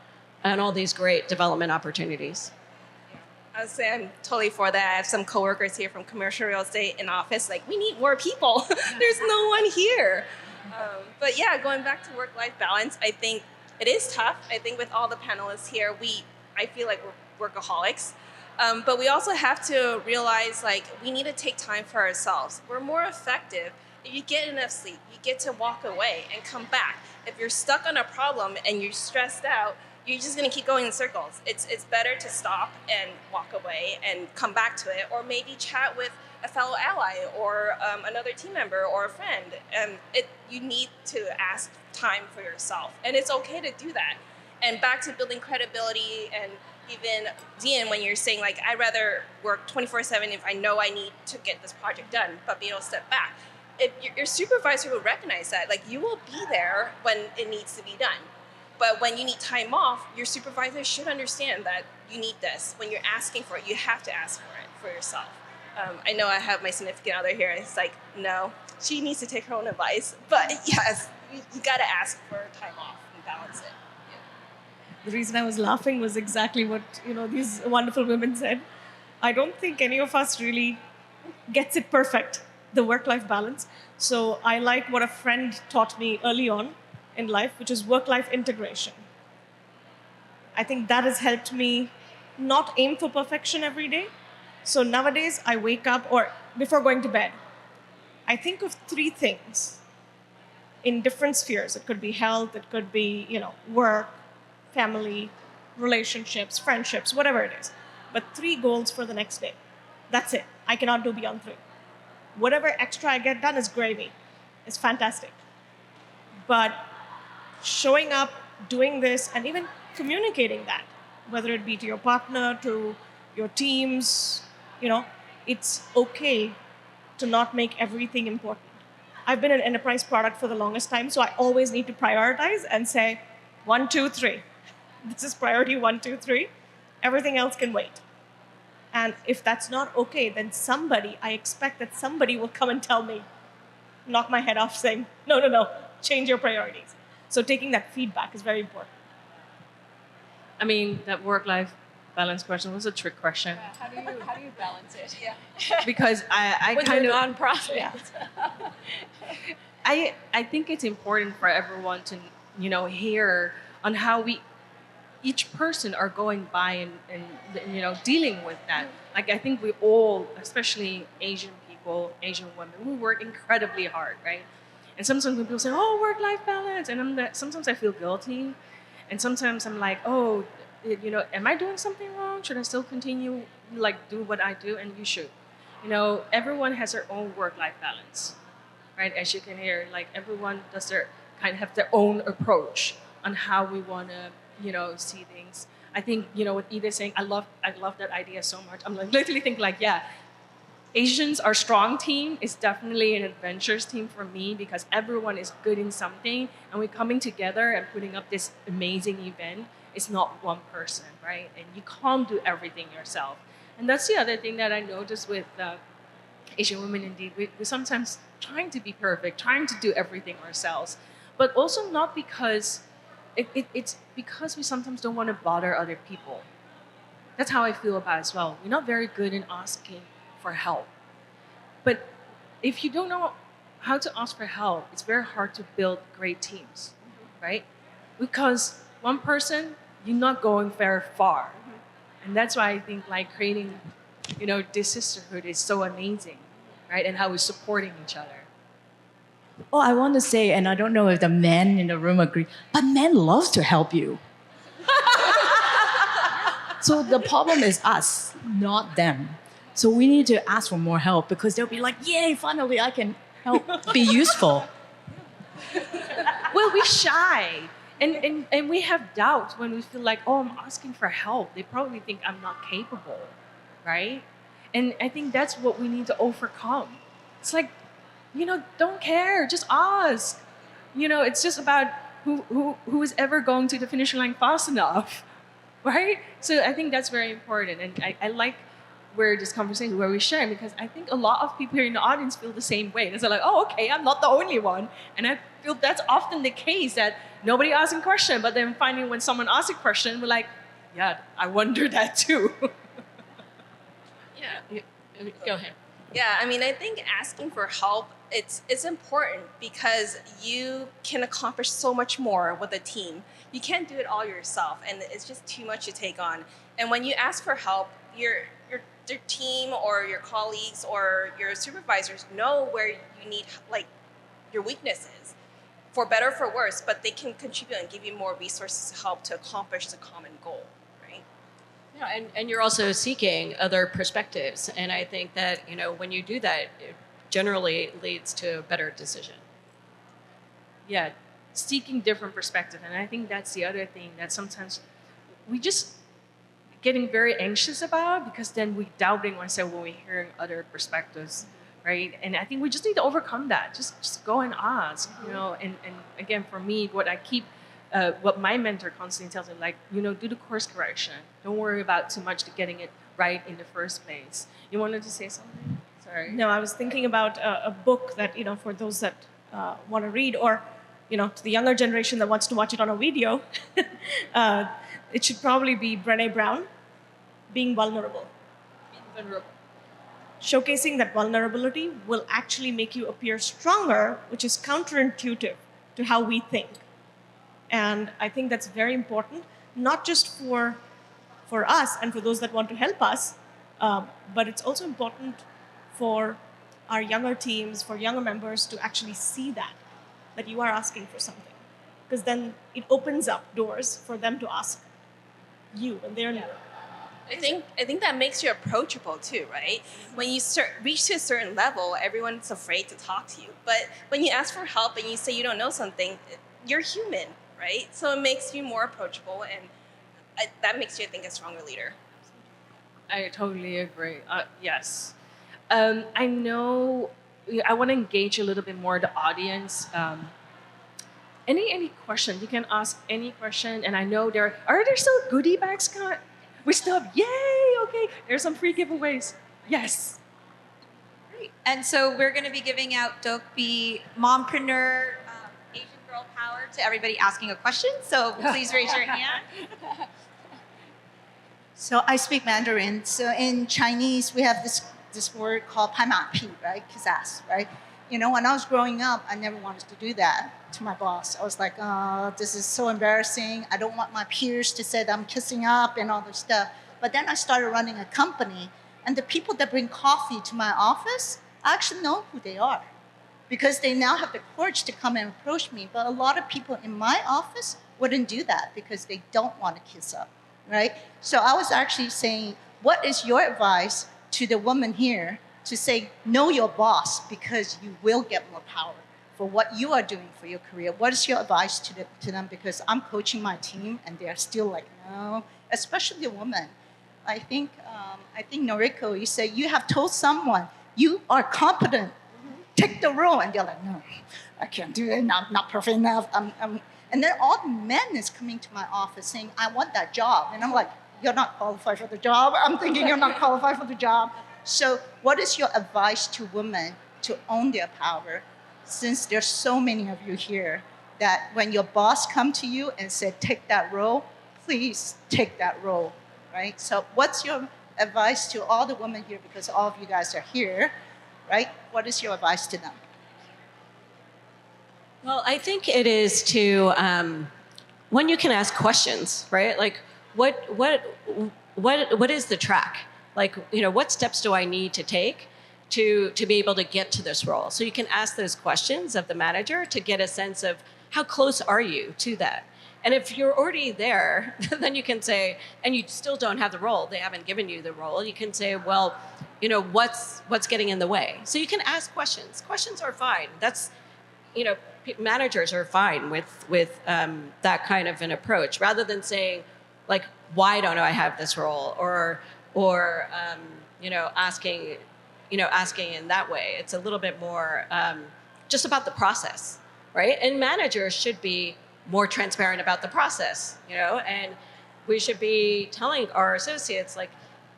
C: on all these great development opportunities.
E: I would say I'm totally for that. I have some coworkers here from commercial real estate in office. We need more people. There's no one here. But yeah, going back to work-life balance, I think it is tough. I think with all the panelists here, I feel like we're workaholics. But we also have to realize we need to take time for ourselves. We're more effective if you get enough sleep. You get to walk away and come back. If you're stuck on a problem and you're stressed out, you're just going to keep going in circles. It's better to stop and walk away and come back to it, or maybe chat with a fellow ally or another team member or a friend. You need to ask time for yourself, and it's okay to do that. And back to building credibility, and even Dean, when you're saying I'd rather work 24/7 if I know I need to get this project done, but be able to step back. If your supervisor will recognize that, you will be there when it needs to be done. But when you need time off, your supervisor should understand that you need this. When you're asking for it, you have to ask for it for yourself. I know I have my significant other here, and it's no, she needs to take her own advice. But yes, you got to ask for time off and balance it.
D: The reason I was laughing was exactly what these wonderful women said. I don't think any of us really gets it perfect, the work-life balance. So I like what a friend taught me early on in life, which is work-life integration. I think that has helped me not aim for perfection every day, So nowadays, I wake up, or before going to bed, I think of three things in different spheres. It could be health, it could be, work, family, relationships, friendships, whatever it is. But three goals for the next day. That's it. I cannot do beyond three. Whatever extra I get done is gravy. It's fantastic. But showing up, doing this, and even communicating that, whether it be to your partner, to your teams, it's okay to not make everything important. I've been an enterprise product for the longest time, so I always need to prioritize and say, 1, 2, 3. This is priority 1, 2, 3. Everything else can wait. And if that's not okay, then I expect that somebody will come and tell me, knock my head off saying, no, change your priorities. So taking that feedback is very important.
B: I mean, that work-life balance question was a trick question.
C: How do you balance it? Yeah.
B: Because I
C: With
B: kind
C: your
B: of
C: nonprofit.
D: Yeah.
B: I think it's important for everyone to hear on how each person are going by and dealing with that. Like I think we all, especially Asian people, Asian women, we work incredibly hard, right? And sometimes when people say, "Oh, work-life balance," and sometimes I feel guilty, and sometimes I'm like, "Oh, am I doing something wrong? Should I still continue do what I do?" And you should. Everyone has their own work-life balance, right? As you can hear, like everyone does have their own approach on how we want to, see things. I think, with Ida saying, I love that idea so much. I'm literally thinking yeah, Asians, our strong team is definitely an adventures team for me because everyone is good in something and we're coming together and putting up this amazing event. It's not one person, right? And you can't do everything yourself. And that's the other thing that I noticed with Asian women indeed. We're sometimes trying to be perfect, trying to do everything ourselves, but also not because it's because we sometimes don't want to bother other people. That's how I feel about it as well. We're not very good in asking for help. But if you don't know how to ask for help, it's very hard to build great teams, right? Because one person, you're not going very far. And that's why I think creating, this sisterhood is so amazing, right? And how we're supporting each other.
F: Oh, I want to say, and I don't know if the men in the room agree, but men love to help you. So the problem is us, not them. So we need to ask for more help because they'll be like, yay, finally I can help be useful.
B: Well, we're shy. And we have doubts when we feel like, oh, I'm asking for help. They probably think I'm not capable, right? And I think that's what we need to overcome. It's like, don't care, just ask. It's just about who is ever going to the finish line fast enough, right? So I think that's very important. And I like where this conversation, where we share, because I think a lot of people here in the audience feel the same way. And they're like, oh, okay, I'm not the only one. And I feel that's often the case, that nobody asks a question, but then finally when someone asks a question, we're like, yeah, I wonder that too.
C: Yeah. Go ahead.
E: Yeah, I mean, I think asking for help, it's important because you can accomplish so much more with a team. You can't do it all yourself, and it's just too much to take on. And when you ask for help, your team or your colleagues or your supervisors know where you need your weaknesses, for better or for worse, but they can contribute and give you more resources to help to accomplish the common goal.
C: Yeah, and you're also seeking other perspectives. And I think that, when you do that, it generally leads to a better decision.
B: Yeah, seeking different perspective. And I think that's the other thing that sometimes we just getting very anxious about, because then we're doubting ourselves when we're hearing other perspectives, right? And I think we just need to overcome that. Just go and ask, And again, for me, what my mentor constantly tells me, do the course correction. Don't worry about too much to getting it right in the first place. You wanted to say something? Sorry.
D: No, I was thinking about a book that, for those that want to read, or, to the younger generation that wants to watch it on a video, it should probably be Brené Brown, Being Vulnerable.
C: Being vulnerable.
D: Showcasing that vulnerability will actually make you appear stronger, which is counterintuitive to how we think. And I think that's very important, not just for us and for those that want to help us, But it's also important for our younger teams, for younger members to actually see that you are asking for something. Because then it opens up doors for them to ask you when they're new.
E: I think that makes you approachable too, right? When you reach to a certain level, everyone's afraid to talk to you. But when you ask for help and you say you don't know something, you're human, right? So it makes you more approachable, and that makes you, I think, a stronger leader.
B: I totally agree. Yes. I know I want to engage a little bit more the audience. Any question? You can ask any question. And I know are there still goodie bags, Scott? We still have, yay, okay. There's some free giveaways. Yes.
A: Great. And so we're going to be giving out Dokbi Mompreneur Asian Girl Power to everybody asking a question. So please raise your hand.
G: So I speak Mandarin. So in Chinese, we have this word called 拍马屁, right? Kiss ass, right? You know, when I was growing up, I never wanted to do that to my boss. I was like, oh, this is so embarrassing. I don't want my peers to say that I'm kissing up and all this stuff. But then I started running a company, and the people that bring coffee to my office, I actually know who they are because they now have the courage to come and approach me. But a lot of people in my office wouldn't do that because they don't want to kiss up, right? So I was actually saying, what is your advice to the woman here to say, know your boss because you will get more power for what you are doing for your career? What is your advice to them? Because I'm coaching my team and they're still like, no, especially a woman. I think Noriko, you say you have told someone you are competent, take the role, and they're like, no, I can't do it, not perfect enough. And then all the men is coming to my office saying, I want that job. And I'm like, you're not qualified for the job. I'm thinking you're not qualified for the job. So what is your advice to women to own their power, since there's so many of you here, that when your boss come to you and said, take that role, please take that role, right? So what's your advice to all the women here, because all of you guys are here, right? What is your advice to them?
C: Well, I think it is to when you can ask questions, right? Like, what is the track? Like, you know, what steps do I need to take to be able to get to this role? So you can ask those questions of the manager to get a sense of how close are you to that. And if you're already there, then you can say, and you still don't have the role, they haven't given you the role, you can say, well, you know, what's getting in the way? So you can ask questions. Questions are fine. That's, you know, managers are fine with that kind of an approach, rather than saying, like, why don't I have this role? Or you know, asking in that way. It's a little bit more just about the process, right? And managers should be more transparent about the process, you know, and we should be telling our associates, like,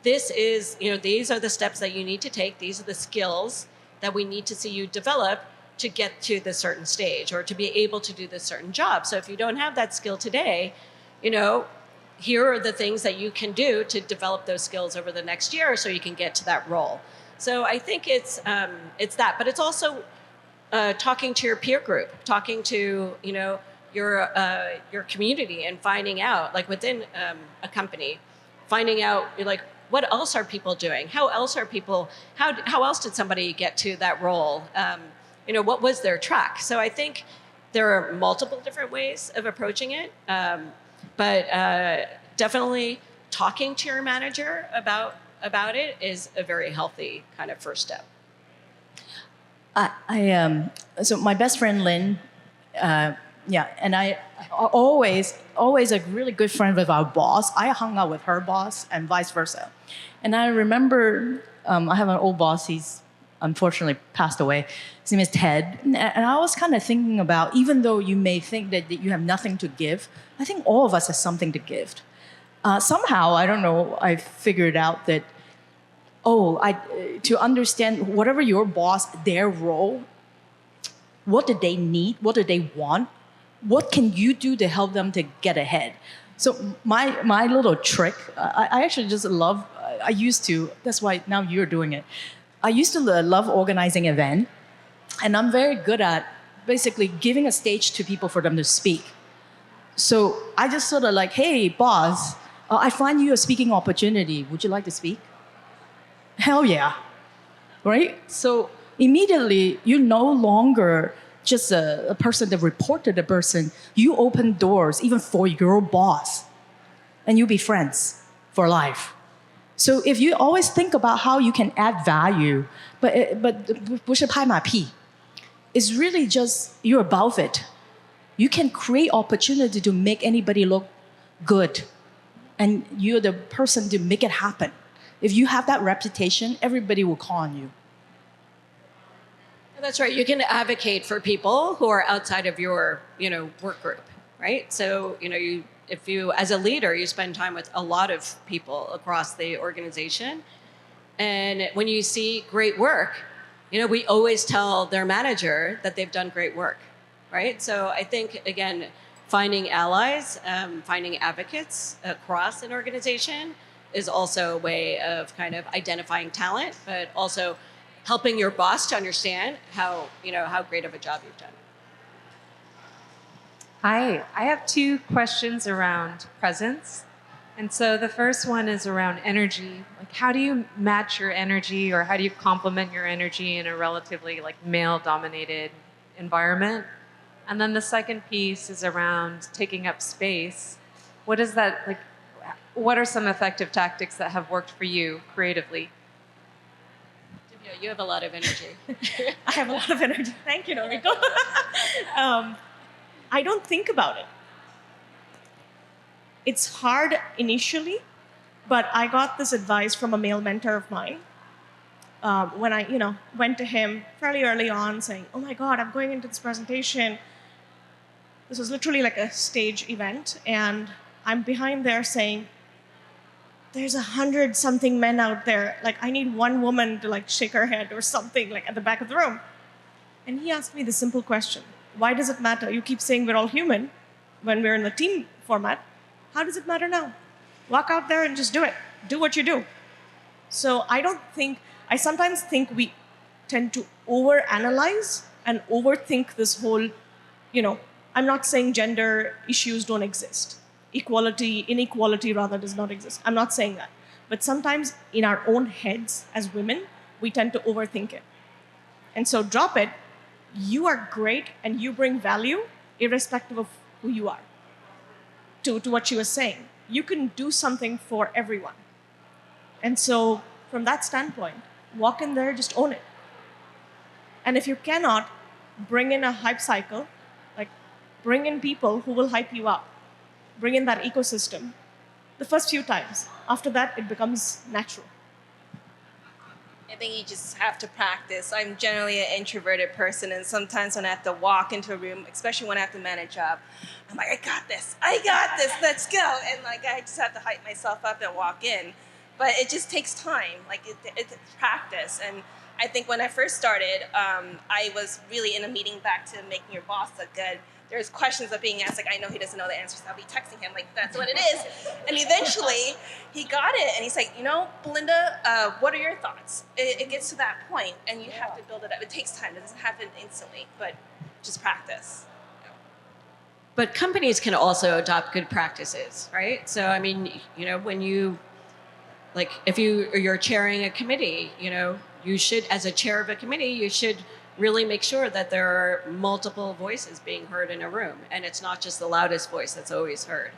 C: this is, you know, these are the steps that you need to take. These are the skills that we need to see you develop to get to this certain stage or to be able to do this certain job. So if you don't have that skill today, you know, here are the things that you can do to develop those skills over the next year so you can get to that role. So I think it's that, but it's also talking to your peer group, talking to, you know, your community, and finding out, like, within a company, finding out, like, what else are people doing? How else did somebody get to that role? You know, what was their track? So I think there are multiple different ways of approaching it. But definitely talking to your manager about it is a very healthy kind of first step.
F: So my best friend Lynn, and I always a really good friend with our boss. I hung out with her boss and vice versa. And I remember I have an old boss. He's unfortunately passed away. His name is Ted. And I was kind of thinking about, even though you may think that you have nothing to give, I think all of us have something to give. Somehow, I don't know, I figured out that, to understand whatever your boss, their role, what do they need? What do they want? What can you do to help them to get ahead? So my little trick, I actually just love, I used to, that's why now you're doing it. I used to love organizing events, and I'm very good at basically giving a stage to people for them to speak. So I just sort of like, hey, boss, I find you a speaking opportunity. Would you like to speak? Hell yeah, right? So immediately, you're no longer just a person that reported the person. You open doors even for your boss, and you'll be friends for life. So if you always think about how you can add value, but 不是拍马屁, it's really just you're above it. You can create opportunity to make anybody look good, and you're the person to make it happen. If you have that reputation, everybody will call on you.
C: That's right. You can advocate for people who are outside of your, work group, right? So, if you, as a leader, you spend time with a lot of people across the organization, and when you see great work, we always tell their manager that they've done great work, right? So I think, again, finding allies, finding advocates across an organization is also a way of kind of identifying talent, but also helping your boss to understand how great of a job you've done.
H: Hi, I have two questions around presence. And so the first one is around energy. Like, how do you match your energy, or how do you complement your energy in a relatively male-dominated environment? And then the second piece is around taking up space. What is that what are some effective tactics that have worked for you creatively?
C: You have a lot of energy.
D: I have a lot of energy. Thank you, Noriko. I don't think about it. It's hard initially, but I got this advice from a male mentor of mine when I, went to him fairly early on saying, "Oh my God, I'm going into this presentation." This was literally like a stage event, and I'm behind there saying, "There's 100-something men out there. I need one woman to shake her head or something at the back of the room." And he asked me the simple question: "Why does it matter? You keep saying we're all human when we're in the team format. How does it matter now? Walk out there and just do it. Do what you do." So I sometimes think we tend to overanalyze and overthink this whole, I'm not saying gender issues don't exist. Inequality rather does not exist. I'm not saying that. But sometimes in our own heads as women, we tend to overthink it. And so drop it. You are great and you bring value irrespective of who you are. To what she was saying, you can do something for everyone. And so from that standpoint, walk in there, just own it. And if you cannot, bring in a hype cycle, bring in people who will hype you up. Bring in that ecosystem the first few times. After that, it becomes natural.
E: I think you just have to practice. I'm generally an introverted person, and sometimes when I have to walk into a room, especially when I have to manage a job, I'm like, I got this, let's go. And I just have to hype myself up and walk in. But it just takes time, it's practice. And I think when I first started, I was really in a meeting back to making your boss look good. There's questions that are being asked, I know he doesn't know the answers. I'll be texting him, that's what it is. And eventually, he got it, and he's like, Belinda, what are your thoughts? It gets to that point, and you have to build it up. It takes time. It doesn't happen instantly, but just practice.
C: But companies can also adopt good practices, right? So, when you, if you're chairing a committee, you should, as a chair of a committee, you should really make sure that there are multiple voices being heard in a room, and it's not just the loudest voice that's always heard.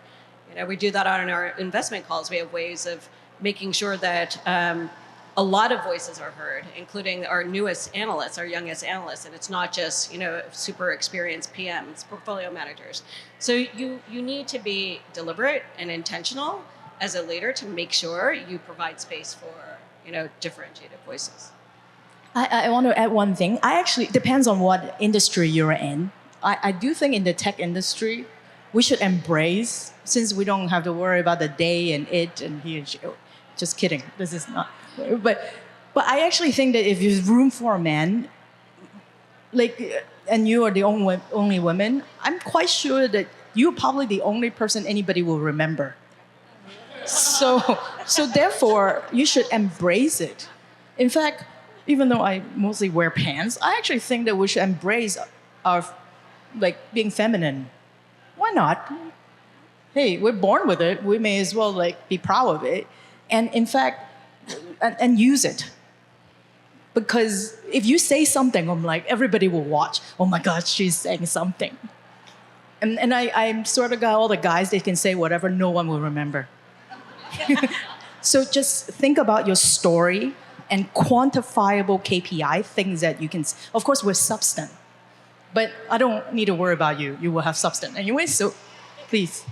C: We do that on our investment calls. We have ways of making sure that a lot of voices are heard, including our newest analysts, our youngest analysts, and it's not just super experienced PMs, portfolio managers. So you need to be deliberate and intentional as a leader to make sure you provide space for differentiated voices.
F: I want to add one thing. It depends on what industry you're in. I do think in the tech industry, we should embrace, since we don't have to worry about the they and it and he and she. Just kidding. This is not. But I actually think that if there's room for a man, and you are the only woman, I'm quite sure that you're probably the only person anybody will remember. So therefore, you should embrace it. In fact, even though I mostly wear pants, I actually think that we should embrace our being feminine. Why not? Hey, we're born with it. We may as well be proud of it. And in fact, and use it. Because if you say something, I'm like, everybody will watch. Oh my God, she's saying something. And I'm sort of got all the guys, they can say whatever, no one will remember. So just think about your story and quantifiable KPI, things that you can, of course, with substance. But I don't need to worry about you. You will have substance anyway, so please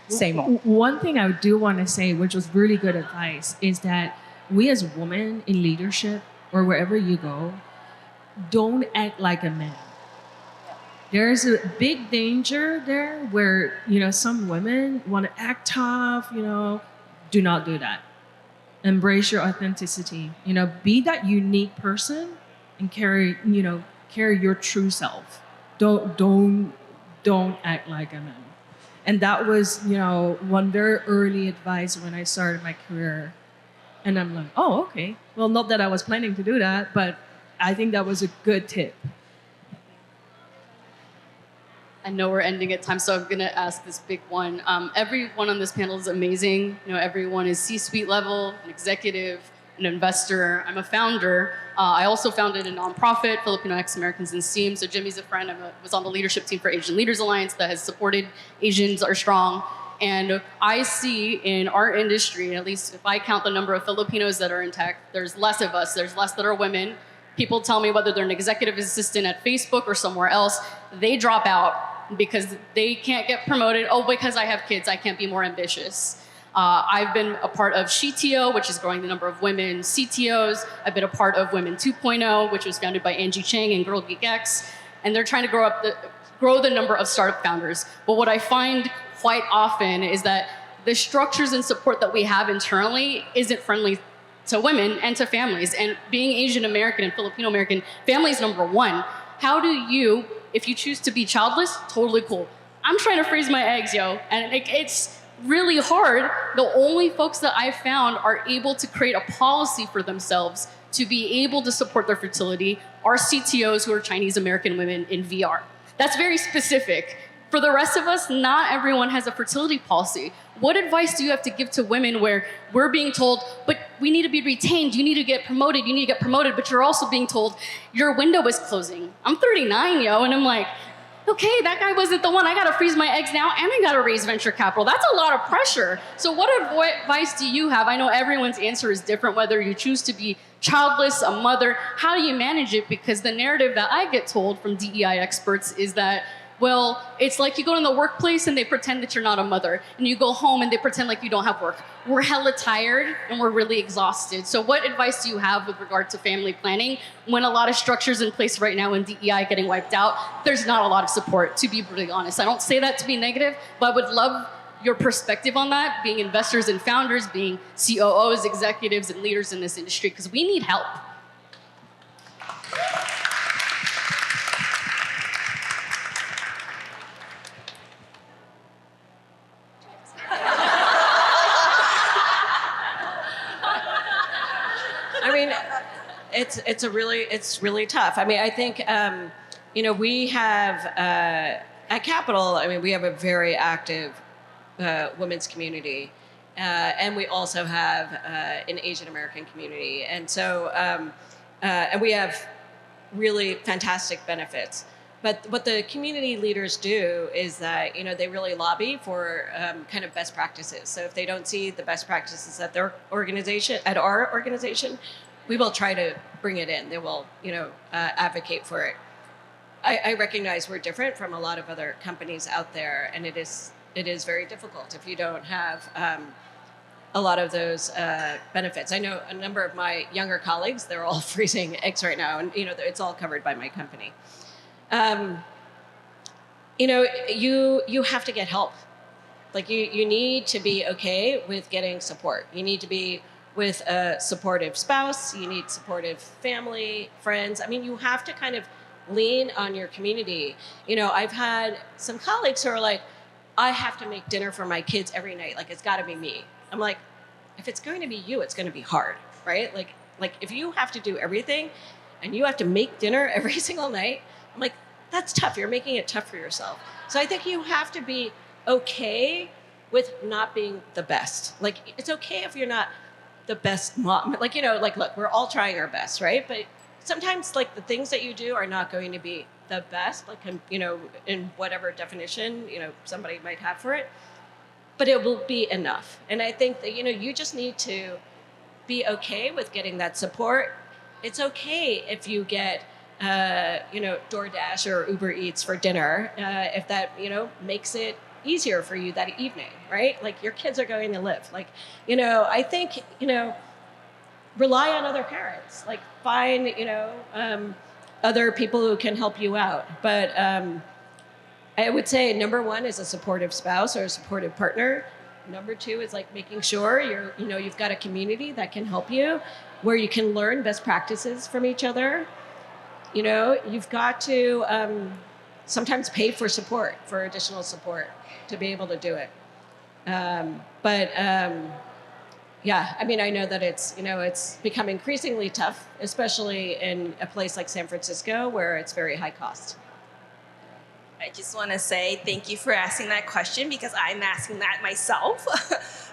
F: say more.
I: One thing I do want to say, which was really good advice, is that we as women in leadership or wherever you go, don't act like a man. There's a big danger there where, some women want to act tough, do not do that. Embrace your authenticity, be that unique person and carry your true self. Don't act like a man. And that was, one very early advice when I started my career. And I'm like, oh, okay. Well, not that I was planning to do that, but I think that was a good tip.
J: I know we're ending at time, so I'm gonna ask this big one. Everyone on this panel is amazing. Everyone is C-suite level, an executive, an investor. I'm a founder. I also founded a nonprofit, Filipino X-Americans in STEAM. So Jimmy's a friend. Was on the leadership team for Asian Leaders Alliance that has supported Asians Are Strong. And I see in our industry, at least if I count the number of Filipinos that are in tech, there's less of us. There's less that are women. People tell me whether they're an executive assistant at Facebook or somewhere else, they drop out because they can't get promoted. Oh, because I have kids, I can't be more ambitious. I've been a part of SheTO, which is growing the number of women CTOs. I've been a part of Women 2.0, which was founded by Angie Chang and Girl Geek X. And they're trying to grow the number of startup founders. But what I find quite often is that the structures and support that we have internally isn't friendly to women and to families. And being Asian American and Filipino American, family is number one. How do you, if you choose to be childless, totally cool. I'm trying to freeze my eggs, yo. And it's really hard. The only folks that I've found are able to create a policy for themselves to be able to support their fertility are CTOs who are Chinese American women in VR. That's very specific. For the rest of us, not everyone has a fertility policy. What advice do you have to give to women where we're being told, but we need to be retained, you need to get promoted, but you're also being told your window is closing. I'm 39, yo, and I'm like, okay, that guy wasn't the one. I gotta freeze my eggs now, and I gotta raise venture capital. That's a lot of pressure. So what advice do you have? I know everyone's answer is different, whether you choose to be childless, a mother. How do you manage it? Because the narrative that I get told from DEI experts is that, well, it's like you go in the workplace and they pretend that you're not a mother, and you go home and they pretend like you don't have work. We're hella tired and we're really exhausted. So what advice do you have with regard to family planning when a lot of structures in place right now in DEI getting wiped out? There's not a lot of support, to be brutally honest. I don't say that to be negative, but I would love your perspective on that, being investors and founders, being COOs, executives, and leaders in this industry, because we need help.
C: I mean, it's really tough. I mean, I think we have at Capital. I mean, we have a very active women's community, and we also have an Asian American community, and so and we have really fantastic benefits. But what the community leaders do is that they really lobby for kind of best practices. So if they don't see the best practices at their organization, at our organization, we will try to bring it in. They will advocate for it. I recognize we're different from a lot of other companies out there, and it is very difficult if you don't have a lot of those benefits. I know a number of my younger colleagues; they're all freezing eggs right now, and it's all covered by my company. You have to get help. Like you need to be okay with getting support. You need to be with a supportive spouse. You need supportive family, friends. I mean, you have to kind of lean on your community. I've had some colleagues who are like, I have to make dinner for my kids every night. Like, it's got to be me. I'm like, if it's going to be you, it's going to be hard, right? Like if you have to do everything and you have to make dinner every single night, I'm like, that's tough. You're making it tough for yourself. So I think you have to be okay with not being the best. Like, it's okay if you're not the best mom. Like, like, look, we're all trying our best, right? But sometimes, like, the things that you do are not going to be the best, like, in whatever definition, somebody might have for it. But it will be enough. And I think that, you just need to be okay with getting that support. It's okay if you get, DoorDash or Uber Eats for dinner, if that, makes it easier for you that evening, right? Like, your kids are going to live. Like, I think, rely on other parents. Like, find, other people who can help you out. But I would say number one is a supportive spouse or a supportive partner. Number two is like making sure you've got a community that can help you, where you can learn best practices from each other. You've got to sometimes pay for support, for additional support to be able to do it. Yeah, I mean, I know that it's become increasingly tough, especially in a place like San Francisco where it's very high cost.
E: I just want to say thank you for asking that question, because I'm asking that myself.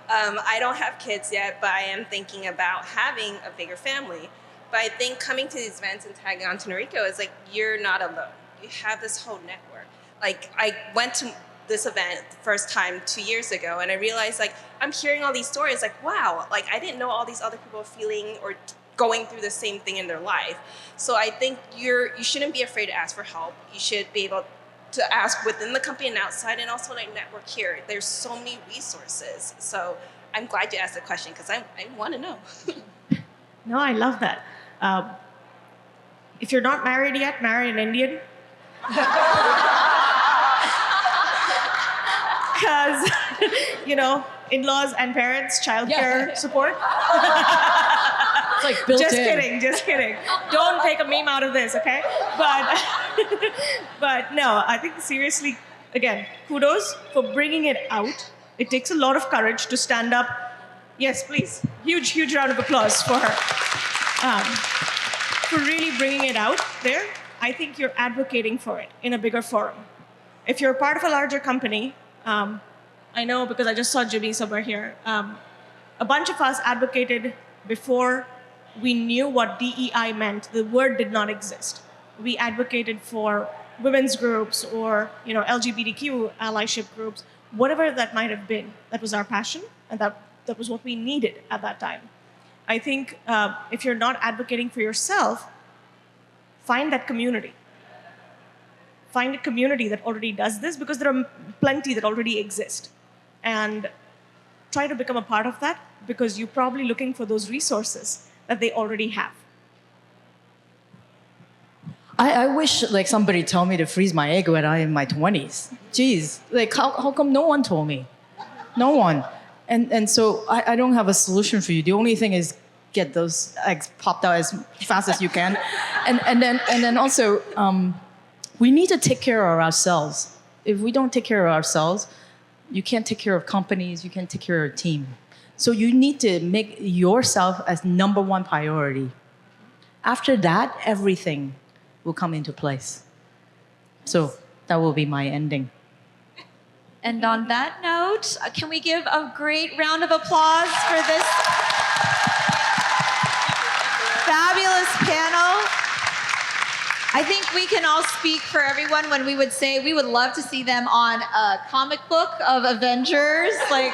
E: I don't have kids yet, but I am thinking about having a bigger family. But I think coming to these events and tagging on to Noriko is like, you're not alone. You have this whole network. Like, I went to this event the first time 2 years ago, and I realized, like, I'm hearing all these stories, like, wow, like, I didn't know all these other people feeling or going through the same thing in their life. So I think you shouldn't be afraid to ask for help. You should be able to ask within the company and outside, and also like network here. There's so many resources. So I'm glad you asked the question, because I want to know.
D: No, I love that. If you're not married yet, marry an Indian. Because, in-laws and parents, childcare support.
F: It's like built in.
D: Just kidding. Don't take a meme out of this, okay? But no, I think seriously, again, kudos for bringing it out. It takes a lot of courage to stand up. Yes, please. Huge, huge round of applause for her. For really bringing it out there. I think you're advocating for it in a bigger forum. If you're part of a larger company, I know because I just saw Jimmy somewhere here, a bunch of us advocated before we knew what DEI meant. The word did not exist. We advocated for women's groups or LGBTQ allyship groups, whatever that might have been. That was our passion, and that was what we needed at that time. I think if you're not advocating for yourself, find that community. Find a community that already does this, because there are plenty that already exist. And try to become a part of that, because you're probably looking for those resources that they already have.
F: I wish like somebody told me to freeze my egg when I'm in my 20s. Jeez, like how come no one told me? No one. And so I don't have a solution for you. The only thing is get those eggs popped out as fast as you can. And then also, we need to take care of ourselves. If we don't take care of ourselves, you can't take care of companies, you can't take care of a team. So you need to make yourself as number one priority. After that, everything will come into place. So that will be my ending.
A: And on that note, can we give a great round of applause for this fabulous panel? I think we can all speak for everyone when we would say we would love to see them on a comic book of Avengers. Like,